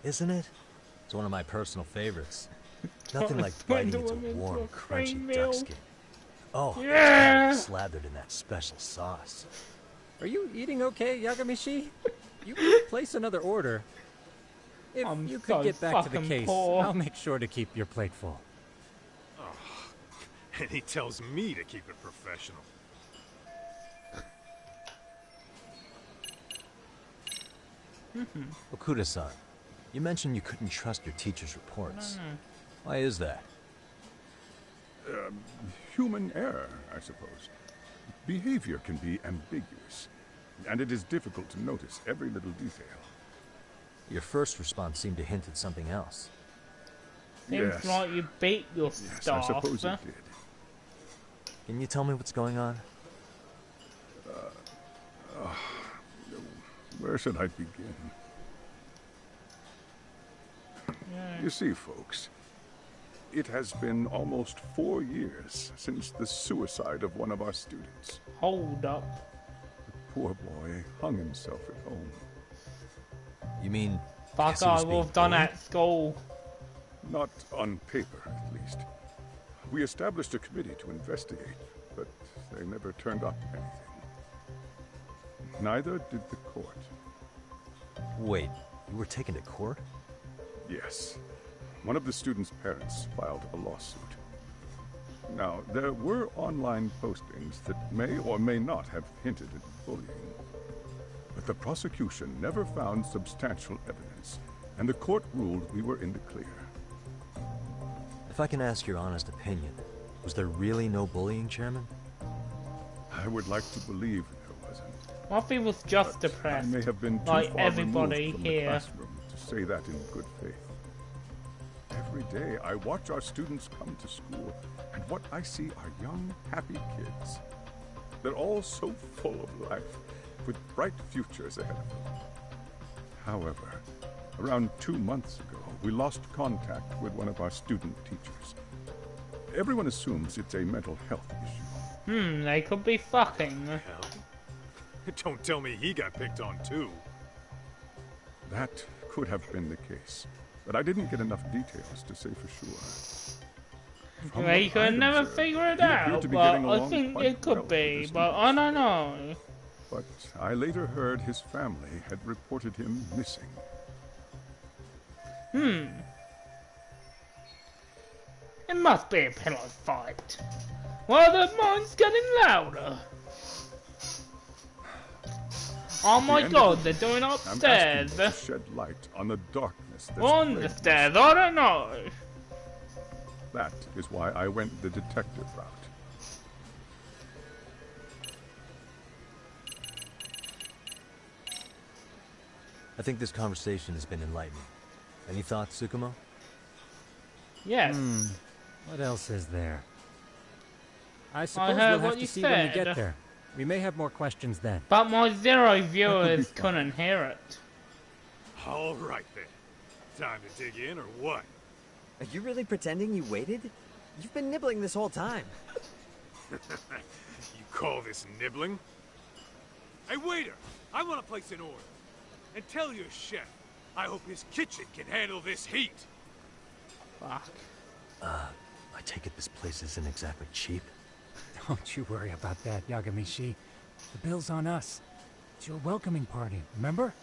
Isn't it? It's one of my personal favorites. Nothing like biting into warm, crunchy duck skin. Oh, yeah! Slathered in that special sauce. Are you eating okay, Yagamishi? You place another order. If you could so get back to the fucking case, poor. I'll make sure to keep your plate full. And he tells me to keep it professional. Okuda-san, you mentioned you couldn't trust your teacher's reports. Why is that? Human error, I suppose. Behavior can be ambiguous, and it is difficult to notice every little detail. Your first response seemed to hint at something else. Seems like you beat your Yes, staff. I suppose it did. Can you tell me what's going on? Where should I begin? You see, folks, it has been almost 4 years since the suicide of one of our students. Hold up. The poor boy hung himself at home. You mean... Fuck, I would have done at school. Not on paper, at least. We established a committee to investigate, but they never turned up anything. Neither did the court. Wait, you were taken to court? Yes. One of the students' parents filed a lawsuit. Now, there were online postings that may or may not have hinted at bullying. But the prosecution never found substantial evidence, and the court ruled we were in the clear. If I can ask your honest opinion, was there really no bullying, Chairman? I would like to believe there wasn't. What if he was just But depressed? I may have been too like far everybody removed from the here. classroom to say that in good faith. Every day I watch our students come to school, and what I see are young, happy kids. They're all so full of life, with bright futures ahead of them. However, around 2 months ago, we lost contact with one of our student teachers. Everyone assumes it's a mental health issue. They could be fucking. Hell? Don't tell me he got picked on too. That could have been the case, but I didn't get enough details to say for sure. From They what could I'd never observed, figure it he appeared out, to be but getting I along think quite it could well with be, the but I don't know. But I later heard his family had reported him missing. It must be a pillow fight. Well, the mine's getting louder. Oh my god, they're doing I'm upstairs. asking you to shed light on the darkness that's On the plagued stairs, I don't know. That is why I went the detective route. I think this conversation has been enlightening. Any thoughts, Tsukumo? Yes. What else is there? I suppose heard we'll have what to you see when we said. get there. We may have more questions then. But my 0 viewers couldn't hear it. All right then. Time to dig in or what? Are you really pretending you waited? You've been nibbling this whole time. You call this nibbling? Hey waiter, I want to place an order. And tell your chef, I hope his kitchen can handle this heat. Fuck. I take it this place isn't exactly cheap? Don't you worry about that, Yagamishi. The bill's on us. It's your welcoming party, remember?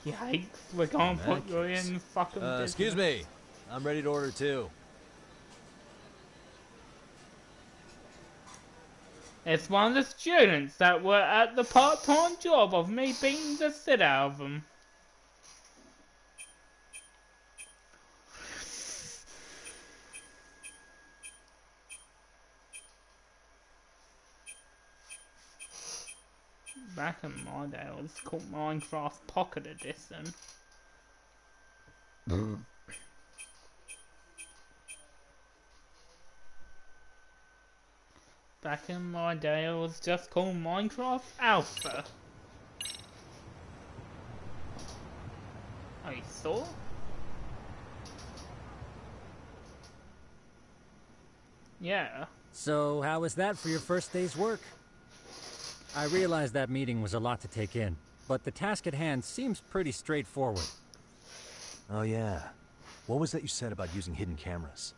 Yikes, we're gonna put you in fucking business. Excuse me. I'm ready to order too. It's one of the students that were at the part-time job of me beating the shit out of them. Back in my day, it was called Minecraft Pocket Edition. Back in my day, it was just called Minecraft Alpha. I saw. Yeah. So, how was that for your first day's work? I realize that meeting was a lot to take in, but the task at hand seems pretty straightforward. Oh yeah. What was that you said about using hidden cameras?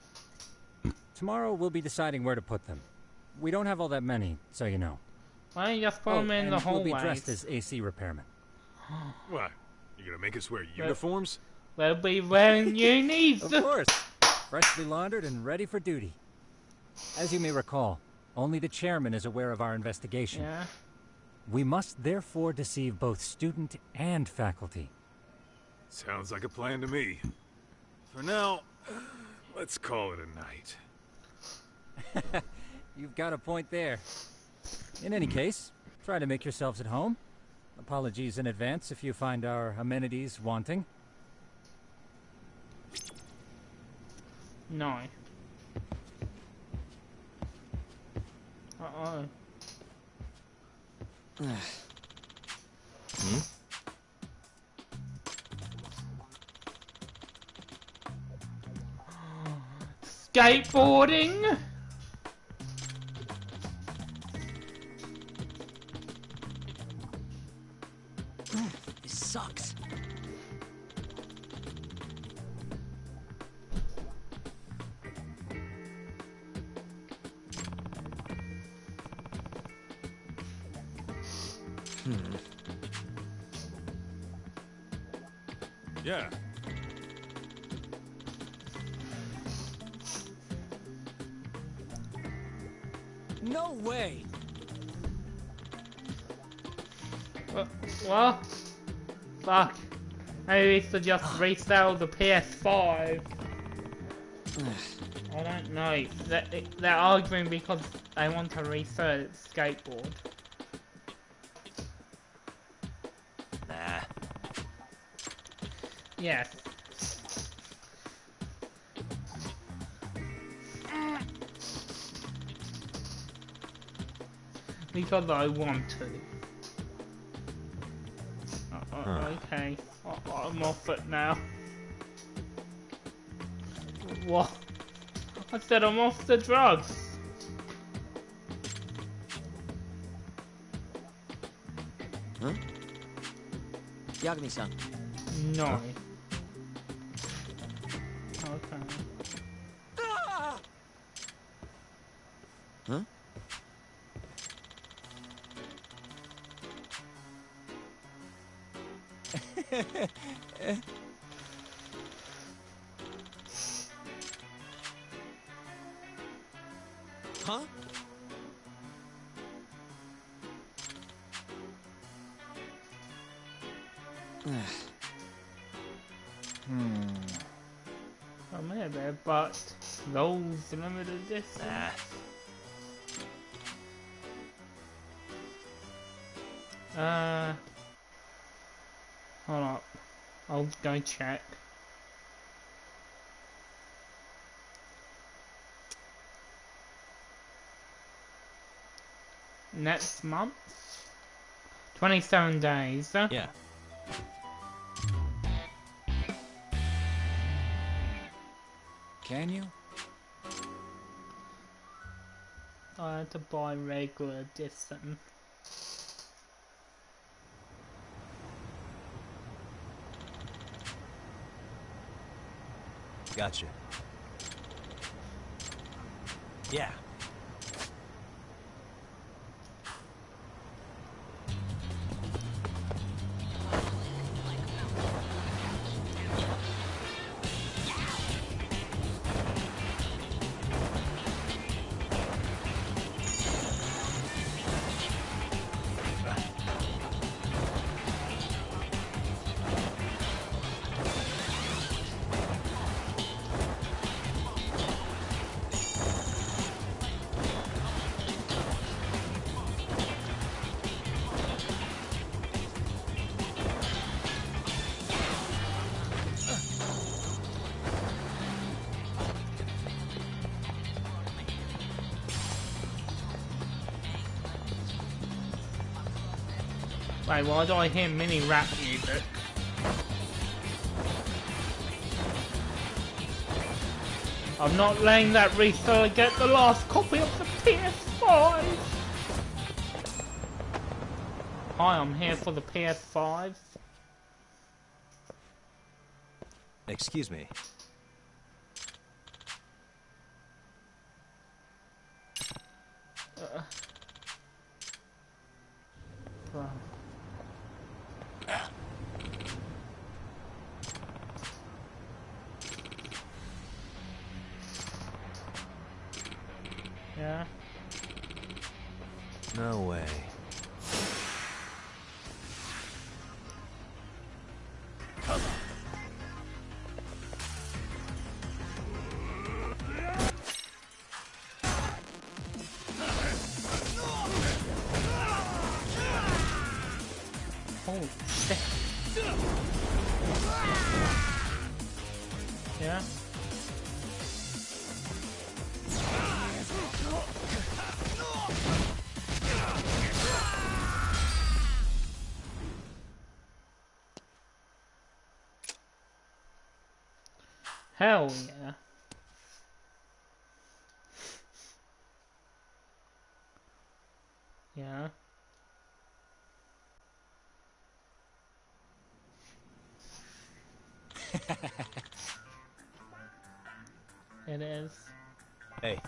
Tomorrow we'll be deciding where to put them. We don't have all that many, so you know. Why don't you just put them in the and we'll hallways? be dressed as AC repairmen. What? You gonna make us wear uniforms? We'll be wearing unis. Of course. Freshly laundered and ready for duty. As you may recall, only the chairman is aware of our investigation. Yeah. We must therefore deceive both student and faculty. Sounds like a plan to me. For now, let's call it a night. You've got a point there. In any case, try to make yourselves at home. Apologies in advance if you find our amenities wanting. No. Uh-oh. Skateboarding? This sucks. Yeah. No way! What? Fuck. Maybe we should just resell the PS5. I don't know. They're arguing because they want to resell its skateboard. Nah. Yes. Because I want to. Okay, I'm off it now. What? I said I'm off the drugs. Huh? Yagami-san. No. Huh? Okay. Huh? Huh? Oh man, but those limited distance. Hold up. I'll go check. Next month? 27 days. Yeah. Can you? I had to buy regular distance. Gotcha. Yeah. Wait, why do I hear mini rap music? I'm not letting that reseller get the last copy of the PS5! Hi, I'm here for the PS5. Excuse me. Yeah. No way. Holy shit. Yeah. Hell yeah. Yeah. It is. Hey.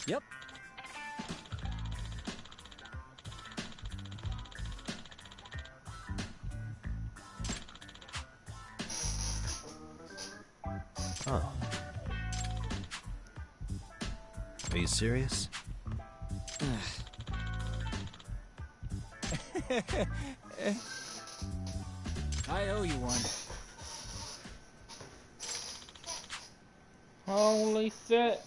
Yep. Oh. Are you serious? I owe you one. Holy shit.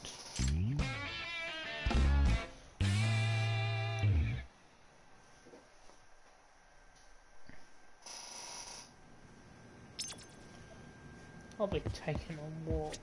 I'll be taking a walk.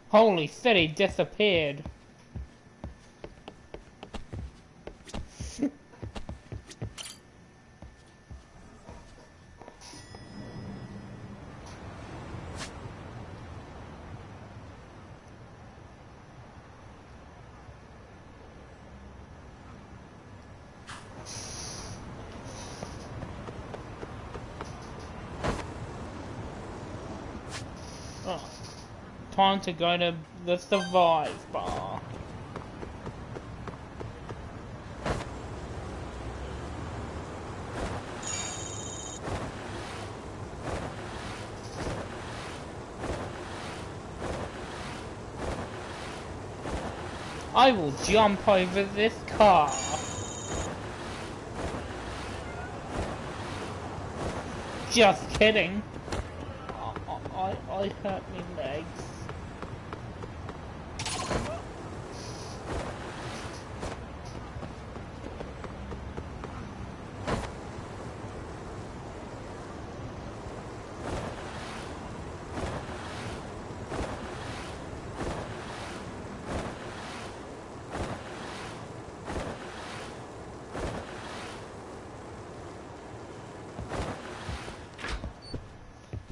Holy shit, he disappeared. Oh. Time to go to the Survive bar. I will jump over this car. Just kidding. I hurt my legs.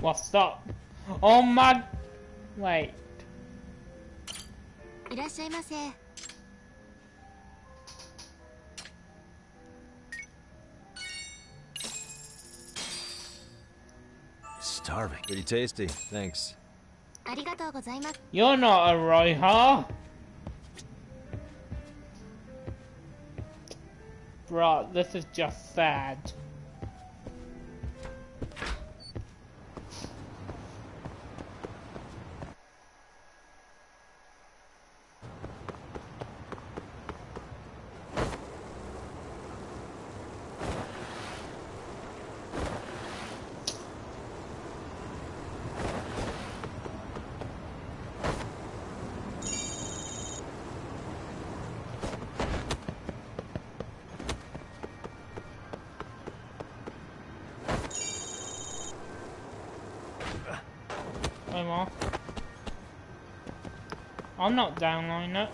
What's up? Oh my... Wait. いらっしゃいませ。 Starving. Pretty tasty. Thanks. ありがとうございます。 You're not a Royha. Bruh, this is just sad. I'm not downloading it.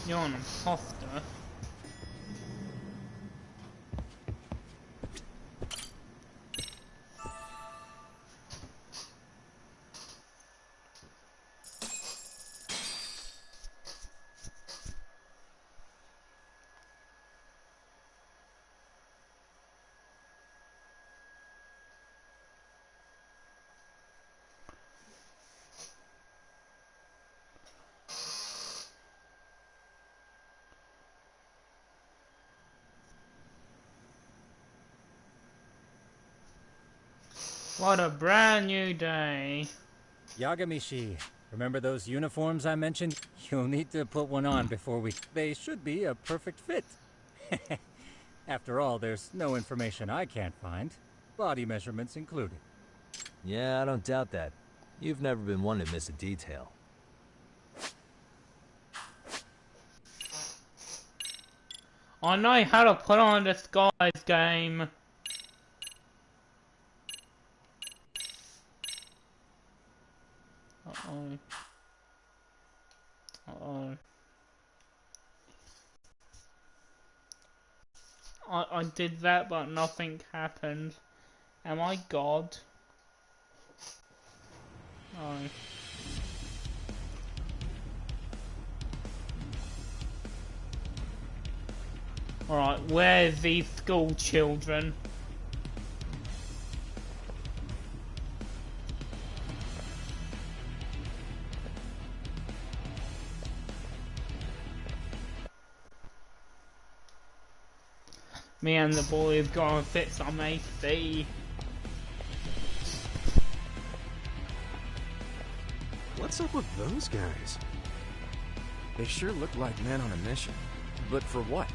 You're an imposter. What a brand new day. Yagamishi, remember those uniforms I mentioned? You'll need to put one on before we... They should be a perfect fit. After all, there's no information I can't find. Body measurements included. Yeah, I don't doubt that. You've never been one to miss a detail. I know how to put on a disguise game. Uh-oh. Uh-oh. I did that, but nothing happened. Am I God? Oh. Alright, where's these school children? Me and the boys gonna fit some AC. What's up with those guys? They sure look like men on a mission. But for what?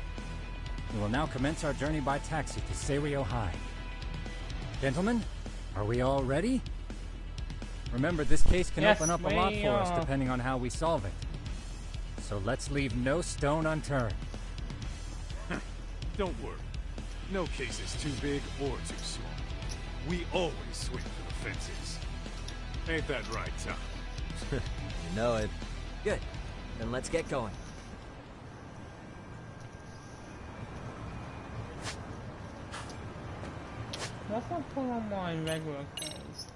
We will now commence our journey by taxi to Seiryo High. Gentlemen, are we all ready? Remember, this case can open up a lot for us depending on how we solve it. So let's leave no stone unturned. Don't worry. No case is too big or too small. We always swing for the fences. Ain't that right, Tom? You know it. Good. Then let's get going. What if I put on my regular clothes?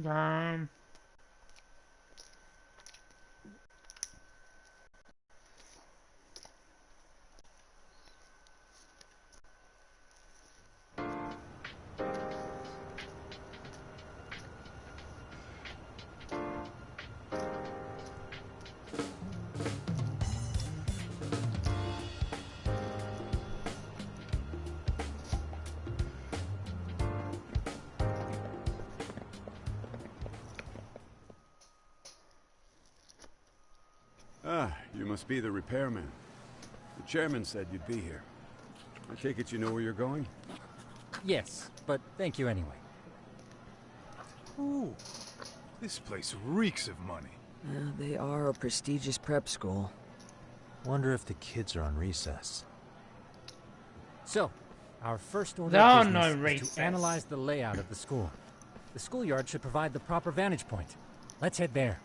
Damn. Ah, you must be the repairman. The chairman said you'd be here. I take it you know where you're going? Yes, but thank you anyway. Ooh, this place reeks of money. They are a prestigious prep school. Wonder if the kids are on recess. So, our first order There are of no business is recess. to analyze the layout of the school. The schoolyard should provide the proper vantage point. Let's head there.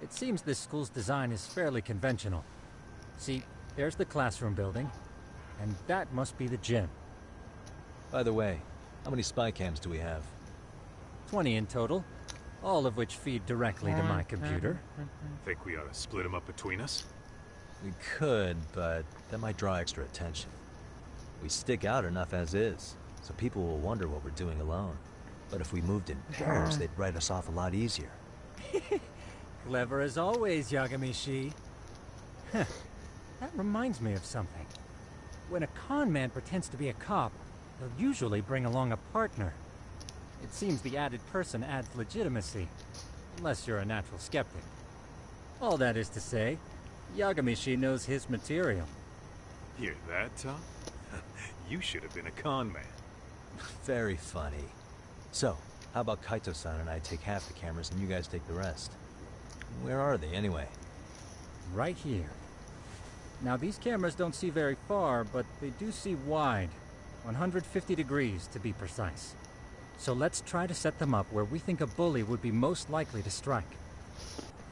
It seems this school's design is fairly conventional. See, there's the classroom building, and that must be the gym. By the way, how many spy cams do we have? 20 in total, all of which feed directly to my computer. Think we ought to split them up between us? We could, but that might draw extra attention. We stick out enough as is, so people will wonder what we're doing alone. But if we moved in pairs, they'd write us off a lot easier. Clever as always, Yagamishi. Huh. That reminds me of something. When a con man pretends to be a cop, he'll usually bring along a partner. It seems the added person adds legitimacy, unless you're a natural skeptic. All that is to say, Yagamishi knows his material. Hear that, Tom? You should have been a con man. Very funny. So, How about Kaito-san and I take half the cameras and you guys take the rest? Where are they, anyway? Right here. Now, these cameras don't see very far, but they do see wide. 150 degrees, to be precise. So let's try to set them up where we think a bully would be most likely to strike.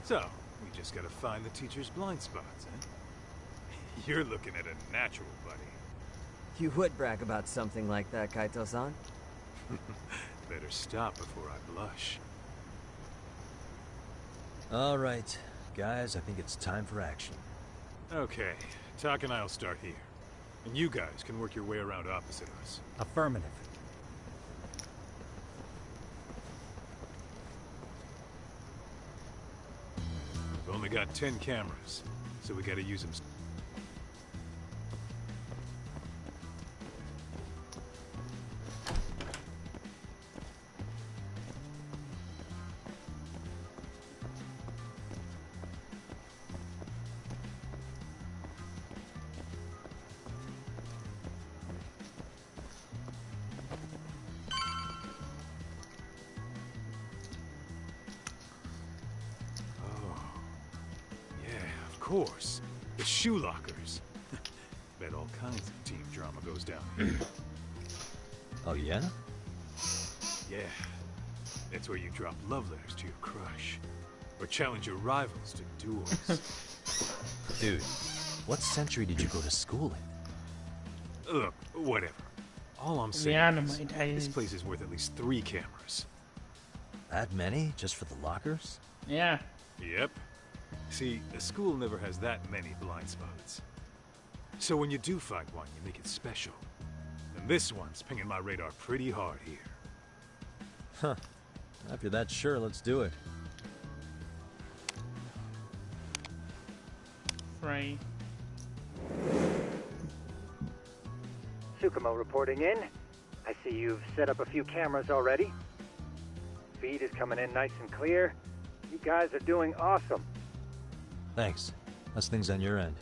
So, we just gotta find the teacher's blind spots, eh? You're looking at a natural, buddy. You would brag about something like that, Kaito-san. Better stop before I blush. All right, guys, I think it's time for action. Okay, Tak and I'll start here. And you guys can work your way around opposite us. Affirmative. We've only got 10 cameras, so we gotta use them. Of course. The shoe lockers. Bet all kinds of team drama goes down here. Oh, yeah? Yeah. That's where you drop love letters to your crush. Or challenge your rivals to duels. Dude, what century did you go to school in? Look, whatever. All I'm saying is, this place is worth at least 3 cameras. That many? Just for the lockers? Yeah. Yep. See, a school never has that many blind spots. So when you do find one, you make it special. And this one's pinging my radar pretty hard here. Huh. After that, sure, let's do it. 3. Tsukumo reporting in. I see you've set up a few cameras already. Feed is coming in nice and clear. You guys are doing awesome. Thanks. How's things on your end?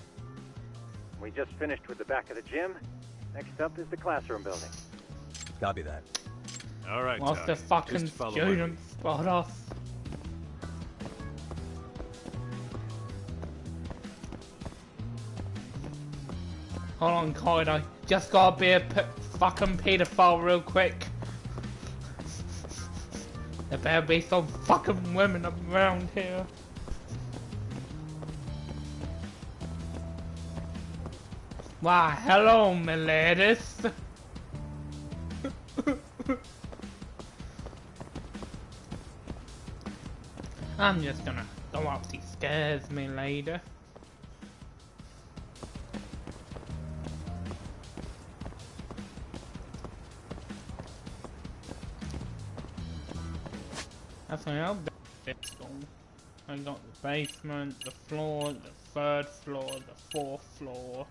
We just finished with the back of the gym. Next up is the classroom building. Copy that. All right, What's the fucking student spot off? Hold on, Clyde. I just gotta be a fucking pedophile real quick. There better be some fucking women around here. Why, hello, my ladies. I'm just gonna go up these stairs, my lady. That's my old school. I got the basement, the floor, the 3rd floor, the 4th floor.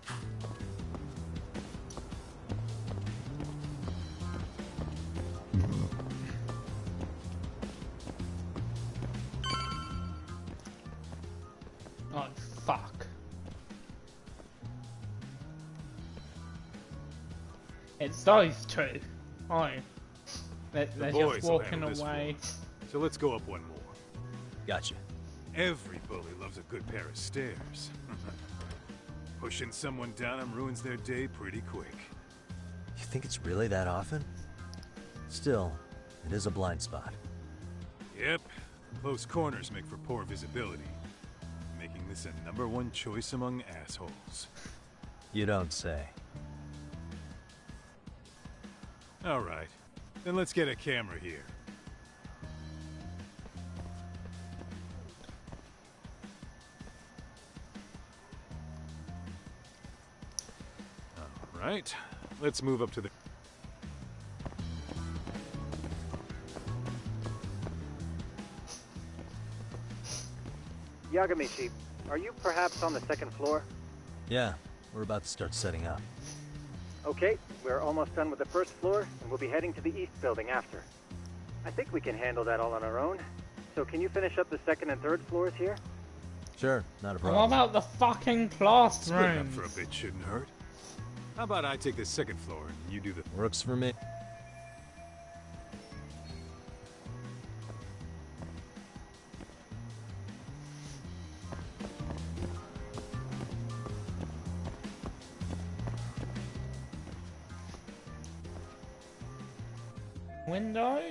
Oh, fuck. It's those two. Oh. They're just walking away. So let's go up one more. Gotcha. Every bully loves a good pair of stairs. Pushing someone down them ruins their day pretty quick. You think it's really that often? Still, it is a blind spot. Yep. Close corners make for poor visibility. Making this a #1 choice among assholes. You don't say. Alright. Then let's get a camera here. Alright. Let's move up to the... Yagamichi, are you perhaps on the 2nd floor? Yeah, we're about to start setting up. Okay, we're almost done with the 1st floor, and we'll be heading to the east building after. I think we can handle that all on our own. So can you finish up the 2nd and 3rd floors here? Sure, not a What problem. about the fucking Split up classroom? for a bit shouldn't hurt. How about I take the 2nd floor and you do the... Works for me. Window?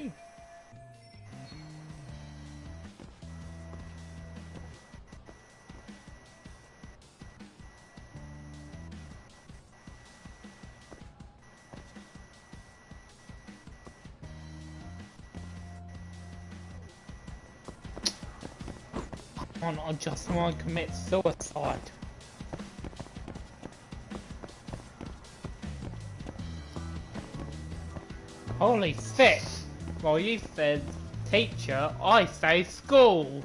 I just want to commit suicide. Holy shit! Well, you said teacher, I say school.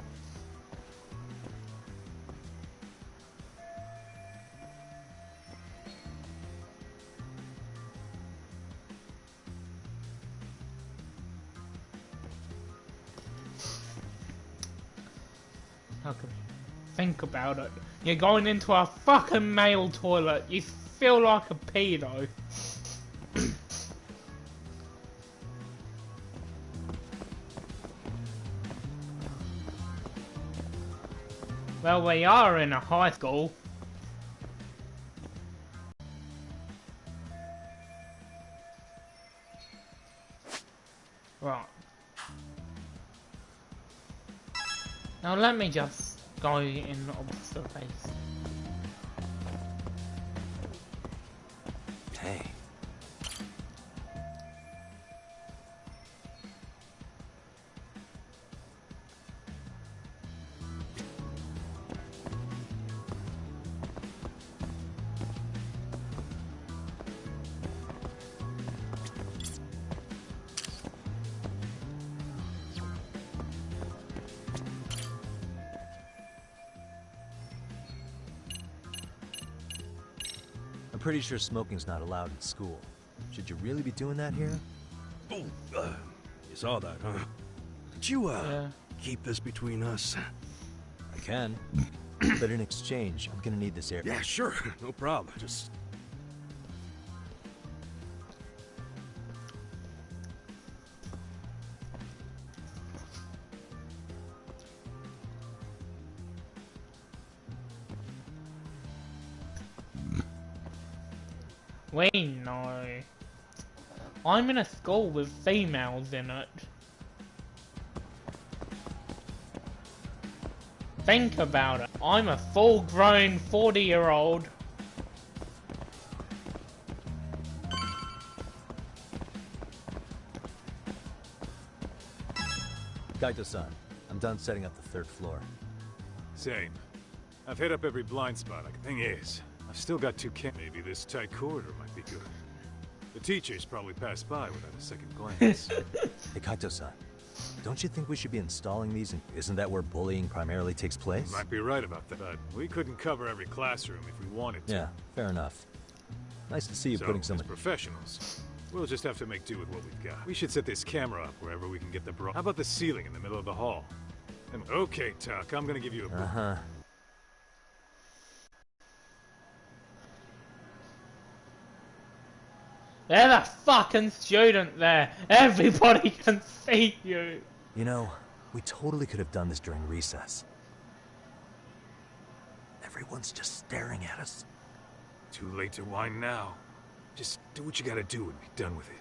Okay. Think about it. You're going into a fucking male toilet. You feel like a pedo. Well, we are in a high school. Right. Now let me just go in observation. Hey. I'm pretty sure smoking's not allowed in school. Should you really be doing that here? Oh, you saw that, huh? Could you, keep this between us? I can. But in exchange, I'm gonna need this air. Yeah, sure. No problem. Just... Wait, no. I'm in a school with females in it. Think about it. I'm a full-grown 40-year-old. Kaito-san, I'm done setting up the third floor. Same. I've hit up every blind spot. The thing is, I've still got 2 cams. Maybe this tight corridor might be good. The teachers probably passed by without a second glance. Hey, Kaito-san, don't you think we should be installing these? Isn't that where bullying primarily takes place? You might be right about that, but we couldn't cover every classroom if we wanted to. Yeah, fair enough. Nice to see you putting some... as professionals, we'll just have to make do with what we've got. We should set this camera up wherever we can get the How about the ceiling in the middle of the hall? And okay, Tuck, I'm gonna give you a... Uh-huh. There's a fucking student there. Everybody can see you. You know, we totally could have done this during recess. Everyone's just staring at us. Too late to whine now. Just do what you gotta do and be done with it.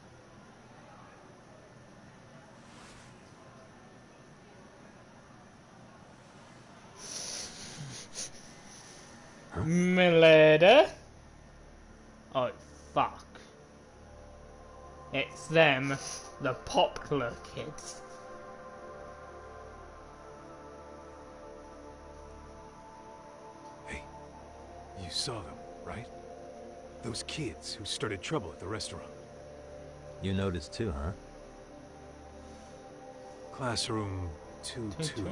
Milady? Oh, fuck. It's them, the popular kids. Hey, you saw them, right? Those kids who started trouble at the restaurant. You noticed too, huh? Classroom 2-2.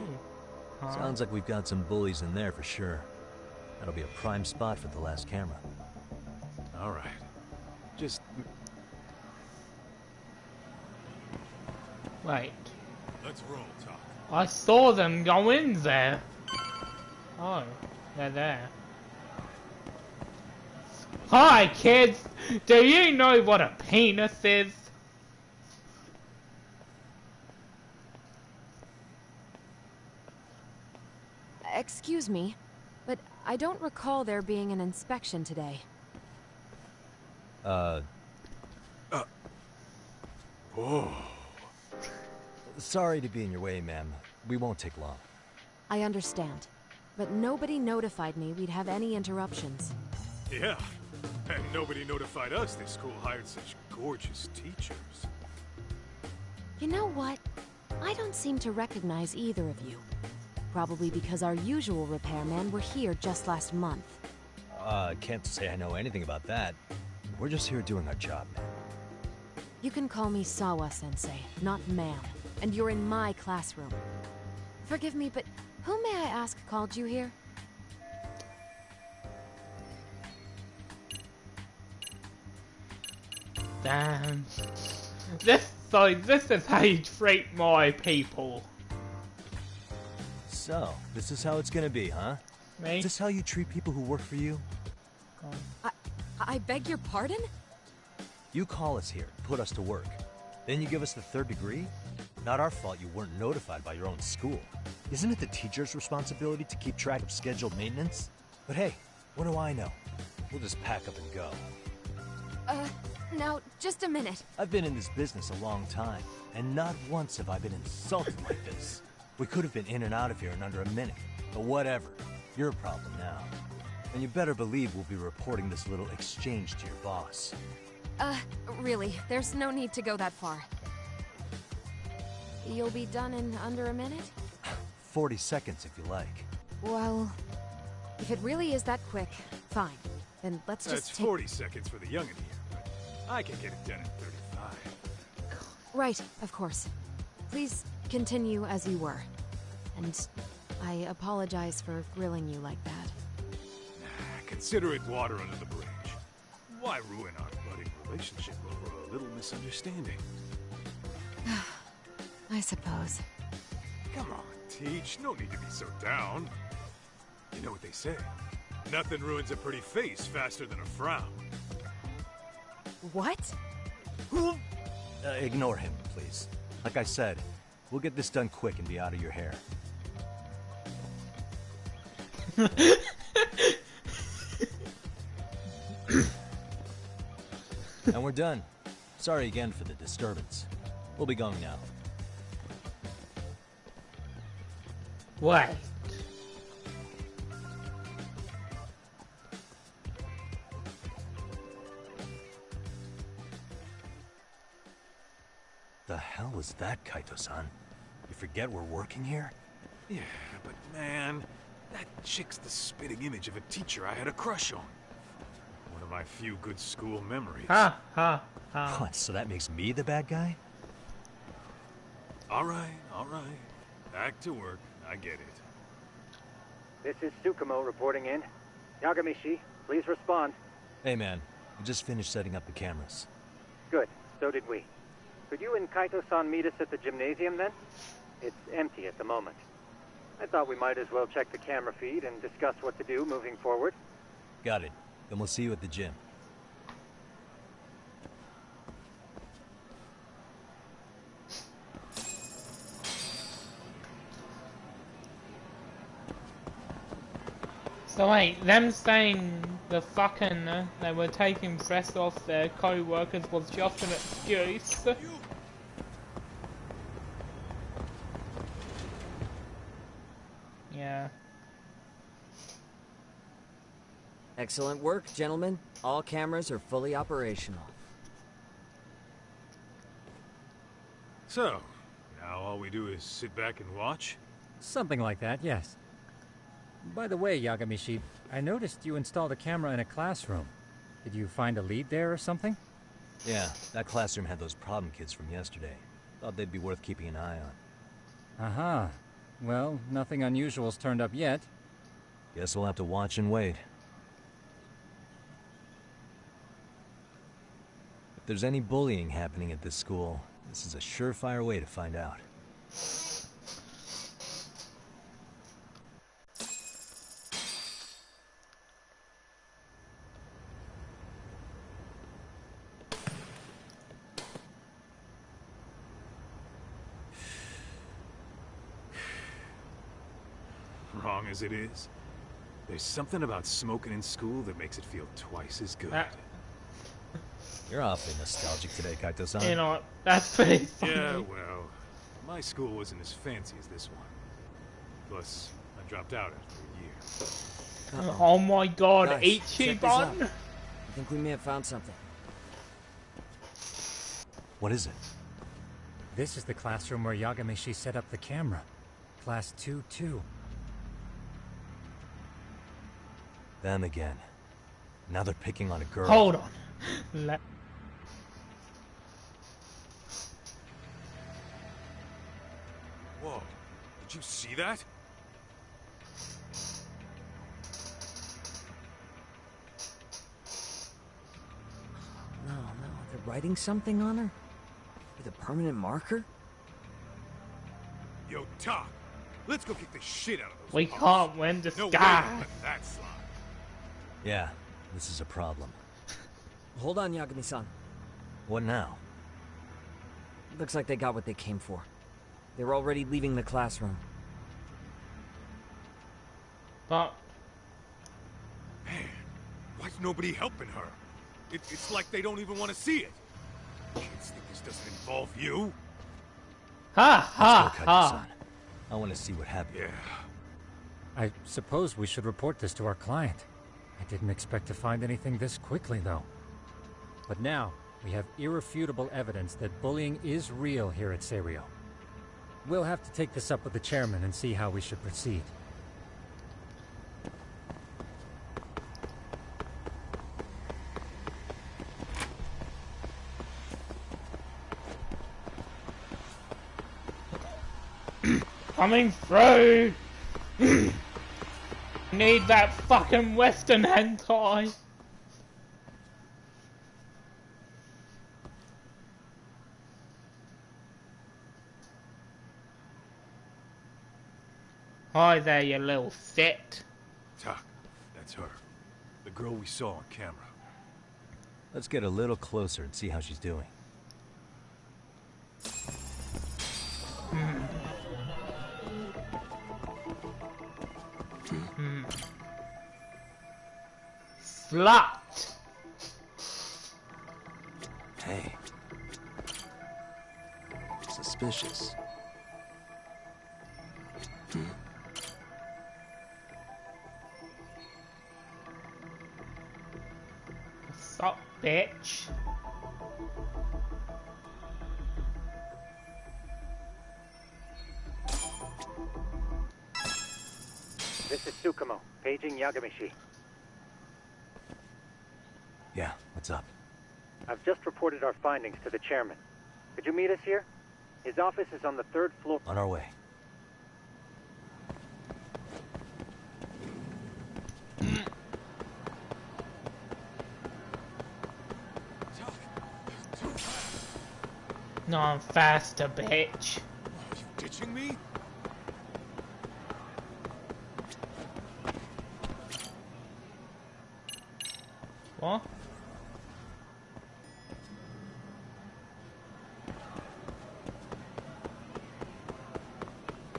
Sounds like we've got some bullies in there for sure. That'll be a prime spot for the last camera. All right. Just... Wait. Let's roll, Talk. I saw them go in there. Oh, they're there. Hi, kids! Do you know what a penis is? Excuse me, but I don't recall there being an inspection today. Oh. Sorry to be in your way, ma'am. We won't take long. I understand. But nobody notified me we'd have any interruptions. Yeah, and nobody notified us this school hired such gorgeous teachers. You know what? I don't seem to recognize either of you. Probably because our usual repairmen were here just last month. Can't say I know anything about that. We're just here doing our job, man. You can call me Sawa-sensei, not ma'am. And you're in my classroom. Forgive me, but who may I ask called you here? Damn. This is how you treat my people. So, this is how it's gonna be, huh? Me? Is this how you treat people who work for you? I beg your pardon? You call us here, put us to work. Then you give us the third degree? Not our fault you weren't notified by your own school. Isn't it the teacher's responsibility to keep track of scheduled maintenance? But hey, what do I know? We'll just pack up and go. Now, just a minute. I've been in this business a long time, and not once have I been insulted like this. We could have been in and out of here in under a minute, but whatever. Your problem now. And you better believe we'll be reporting this little exchange to your boss. Really, there's no need to go that far. You'll be done in under a minute? 40 seconds if you like. Well, if it really is that quick, fine. Then let's just That's 40 seconds for the youngin' here, but I can get it done in 35. Right, of course. Please continue as you were. And I apologize for grilling you like that. Consider it water under the bridge. Why ruin our budding relationship over a little misunderstanding? I suppose. Come on, Teach. No need to be so down. You know what they say. Nothing ruins a pretty face faster than a frown. What? Ignore him, please. Like I said, we'll get this done quick and be out of your hair. And we're done. Sorry again for the disturbance. We'll be going now. What? The hell was that, Kaito-san? You forget we're working here? Yeah, but man, that chick's the spitting image of a teacher I had a crush on. One of my few good school memories. Ha, ha, ha. What, so that makes me the bad guy? All right. Back to work. I get it. This is Tsukumo reporting in. Yagamishi, please respond. Hey man, we just finished setting up the cameras. Good, so did we. Could you and Kaito-san meet us at the gymnasium then? It's empty at the moment. I thought we might as well check the camera feed and discuss what to do moving forward. Got it. Then we'll see you at the gym. So wait, them saying the fucking they were taking press off their co-workers was just an excuse. Yeah. Excellent work, gentlemen. All cameras are fully operational. So, now all we do is sit back and watch? Something like that, yes. By the way, Yagamishi, I noticed you installed a camera in a classroom. Did you find a lead there or something? Yeah, that classroom had those problem kids from yesterday. Thought they'd be worth keeping an eye on. Aha. Well, nothing unusual's turned up yet. Guess we'll have to watch and wait. If there's any bullying happening at this school, this is a surefire way to find out. Wrong as it is, there's something about smoking in school that makes it feel twice as good. You're awfully nostalgic today, Kaito-san. You know what? That's pretty funny. Yeah, well, My school wasn't as fancy as this one. Plus, I dropped out after a year. Oh my god, Guys, check this out. Ichiban! I think we may have found something. What is it? This is the classroom where Yagamishi set up the camera. Class 2-2. Them again. Now they're picking on a girl. Hold on. Whoa, did you see that? No, they're writing something on her? With a permanent marker? Yo, Doc, let's go kick the shit out of those We punks. can't win the No sky. way to let that slide. Yeah, this is a problem. Hold on, Yagami-san. What now? Looks like they got what they came for. They were already leaving the classroom. But... Man, why's nobody helping her? It's like they don't even want to see it. Kids think this doesn't involve you? Ha ha ha! I want to see what happened. Yeah. I suppose we should report this to our client. I didn't expect to find anything this quickly, though. But now, we have irrefutable evidence that bullying is real here at Serio. We'll have to take this up with the chairman and see how we should proceed. Coming through! Need that fucking Western hentai! Hi there, you little shit. Tuck, that's her. The girl we saw on camera. Let's get a little closer and see how she's doing. Slut! Hey. Suspicious. What's up, bitch? This is Tsukumo, paging Yagamishi. Yeah, what's up? I've just reported our findings to the chairman. Could you meet us here? His office is on the 3rd floor. On our way. No, I'm faster, bitch. Are you ditching me? What?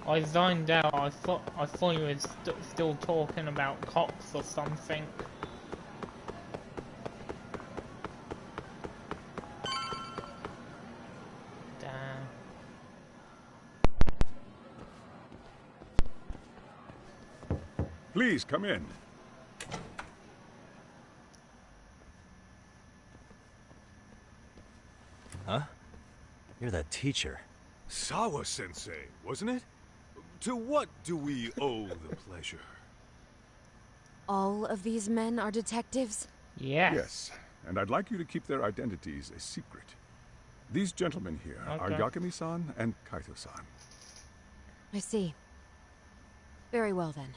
I zoned out. I thought you were still talking about cocks or something. Damn. Please come in. Huh? You're that teacher. Sawa-sensei, wasn't it? To what do we owe the pleasure? All of these men are detectives? Yes. Yes, and I'd like you to keep their identities a secret. These gentlemen here are Okay. Yakami-san and Kaito-san. I see. Very well, then.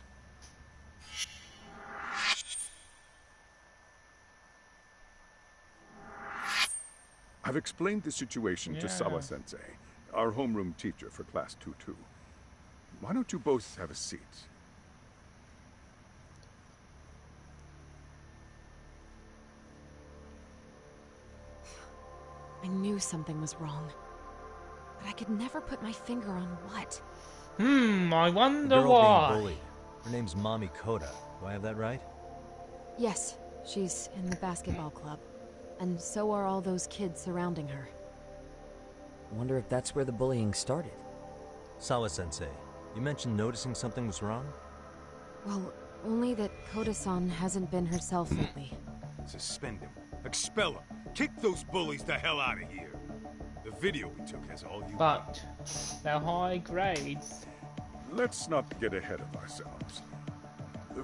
I've explained the situation to Yeah. Sawa-sensei, our homeroom teacher for Class 2-2. Why don't you both have a seat? I knew something was wrong. But I could never put my finger on what. I The wonder girl why. being bullied. Her name's Mami Koda. Do I have that right? Yes, she's in the basketball club. And so are all those kids surrounding her. Wonder if that's where the bullying started. Sawa-sensei, you mentioned noticing something was wrong? Well, only that Koda-san hasn't been herself lately. Suspend him. Expel him. Kick those bullies the hell out of here. The video we took has all you... But they're high grades. Let's not get ahead of ourselves.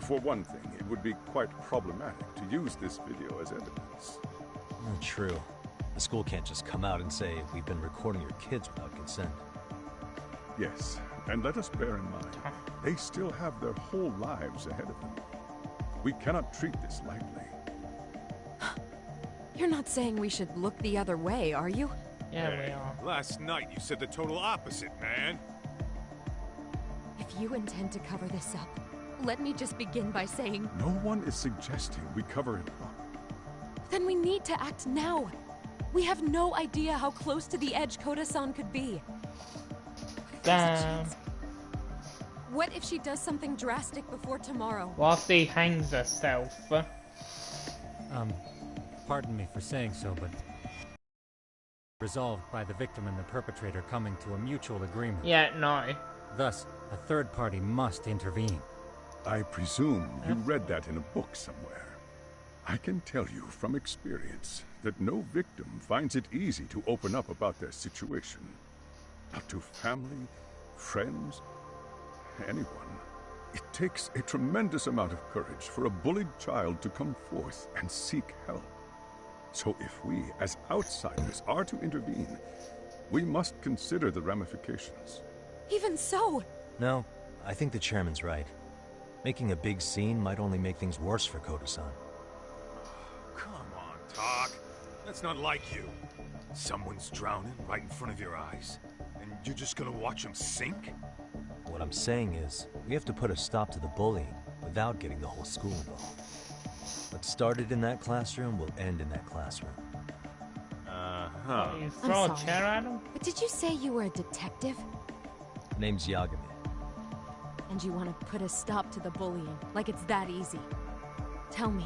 For one thing, it would be quite problematic to use this video as evidence. True. The school can't just come out and say, we've been recording your kids without consent. Yes, and let us bear in mind, they still have their whole lives ahead of them. We cannot treat this lightly. You're not saying we should look the other way, are you? Yeah, we are. Last night you said the total opposite, man. If you intend to cover this up, let me just begin by saying... No one is suggesting we cover it up. Then we need to act now. We have no idea how close to the edge Koda-san could be. Damn. What if she does something drastic before tomorrow? Whilst she hangs herself. Pardon me for saying so, but... resolved by the victim and the perpetrator coming to a mutual agreement. Yeah, no. Thus, a third party must intervene. I presume you read that in a book somewhere. I can tell you from experience that no victim finds it easy to open up about their situation. Not to family, friends, anyone. It takes a tremendous amount of courage for a bullied child to come forth and seek help. So if we, as outsiders, are to intervene, we must consider the ramifications. Even so... No, I think the chairman's right. Making a big scene might only make things worse for Koda-san. Come on, Talk. That's not like you. Someone's drowning right in front of your eyes, and you're just gonna watch him sink? What I'm saying is, we have to put a stop to the bullying without getting the whole school involved. What started in that classroom will end in that classroom. You throw a chair at him? But did you say you were a detective? Name's Yagami. And you want to put a stop to the bullying, like it's that easy. Tell me,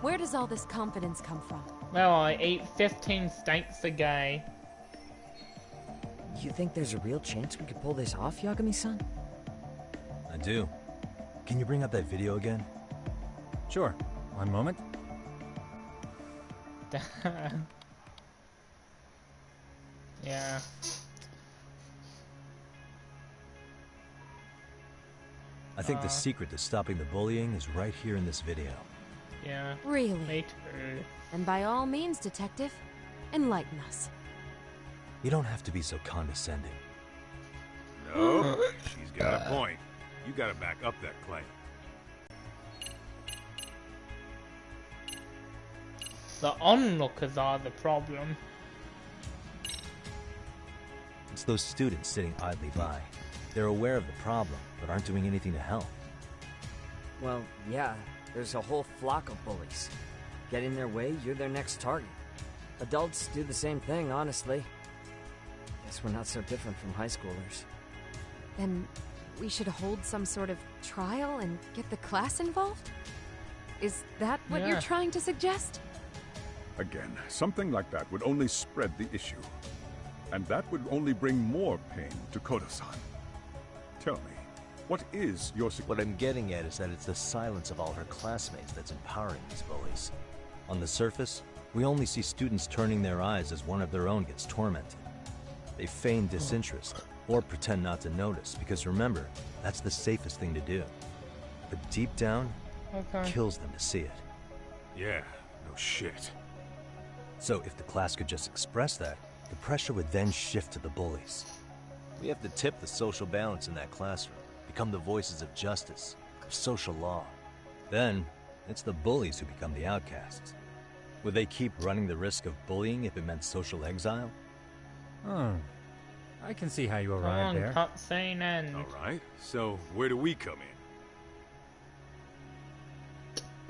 where does all this confidence come from? Well, I ate 15 steaks a day. You think there's a real chance we could pull this off, Yagami-san? I do. Can you bring up that video again? Sure. One moment. Yeah. I think the secret to stopping the bullying is right here in this video. Yeah. Really? Me too. And by all means, detective, enlighten us. You don't have to be so condescending. No, she's got a point. You gotta back up that claim. The onlookers are the problem. It's those students sitting idly by. They're aware of the problem, but aren't doing anything to help. Well, yeah, there's a whole flock of bullies. Get in their way, you're their next target. Adults do the same thing, honestly. Guess we're not so different from high schoolers. Then we should hold some sort of trial and get the class involved? Is that what you're trying to suggest? Again, something like that would only spread the issue. And that would only bring more pain to Koda-san. Tell me, what is your... What I'm getting at is that it's the silence of all her classmates that's empowering these bullies. On the surface, we only see students turning their eyes as one of their own gets tormented. They feign disinterest, or pretend not to notice, because remember, that's the safest thing to do. But deep down, kills them to see it. Yeah, no shit. So if the class could just express that, the pressure would then shift to the bullies. We have to tip the social balance in that classroom, become the voices of justice, of social law. Then, it's the bullies who become the outcasts. Would they keep running the risk of bullying if it meant social exile? I can see how you arrived there. Cutscene end. Alright, so where do we come in?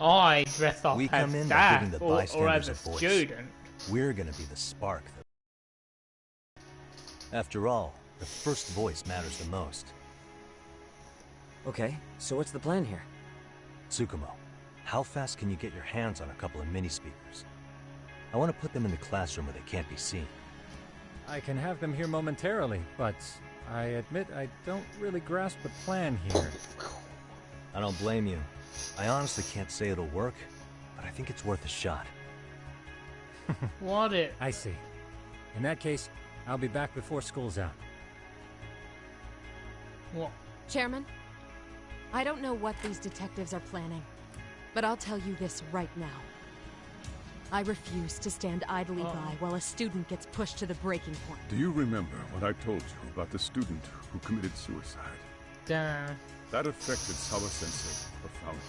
I dress up We come as in by staff giving the or bystanders as a voice. student. We're gonna be the spark. After all, the first voice matters the most. Okay, so what's the plan here? Tsukumo, how fast can you get your hands on a couple of mini-speakers? I want to put them in the classroom where they can't be seen. I can have them here momentarily, but I admit I don't really grasp the plan here. I don't blame you. I honestly can't say it'll work, but I think it's worth a shot. What it? I see. In that case, I'll be back before school's out. What? Chairman, I don't know what these detectives are planning, but I'll tell you this right now. I refuse to stand idly by while a student gets pushed to the breaking point. Do you remember what I told you about the student who committed suicide? Damn. That affected Sawa-sensei profoundly.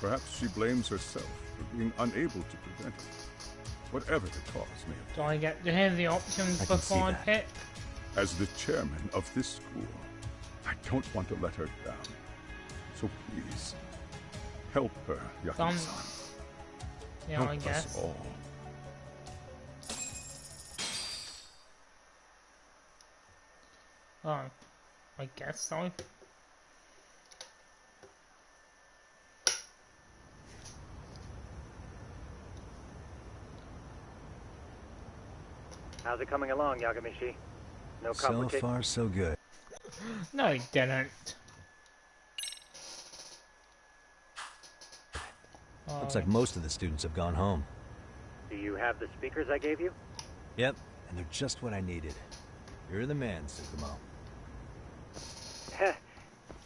Perhaps she blames herself for being unable to prevent it. Whatever the cause may have Do I get to hear the options before I pick? As the chairman of this school, I don't want to let her down. So please, help her, Yaki-san. Yeah, help I guess. us all. Oh, I guess so. How's it coming along, Yagamishi? No So complications? far, so good. No, he didn't. Looks like most of the students have gone home. Do you have the speakers I gave you? Yep, and they're just what I needed. You're the man, Tsukumo. Heh.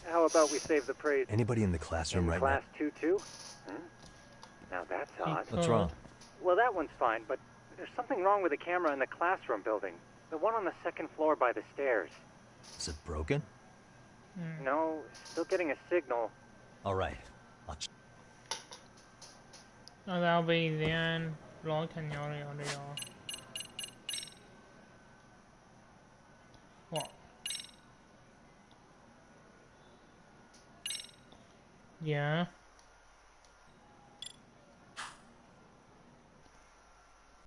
How about we save the praise? Anybody in the classroom right class 2-2? Hmm? Now that's odd. What's wrong? Well, that one's fine, but there's something wrong with the camera in the classroom building. The one on the second floor by the stairs. Is it broken? No, still getting a signal. All right. Oh, that'll be the end. Like and yada yada yada. What? Yeah.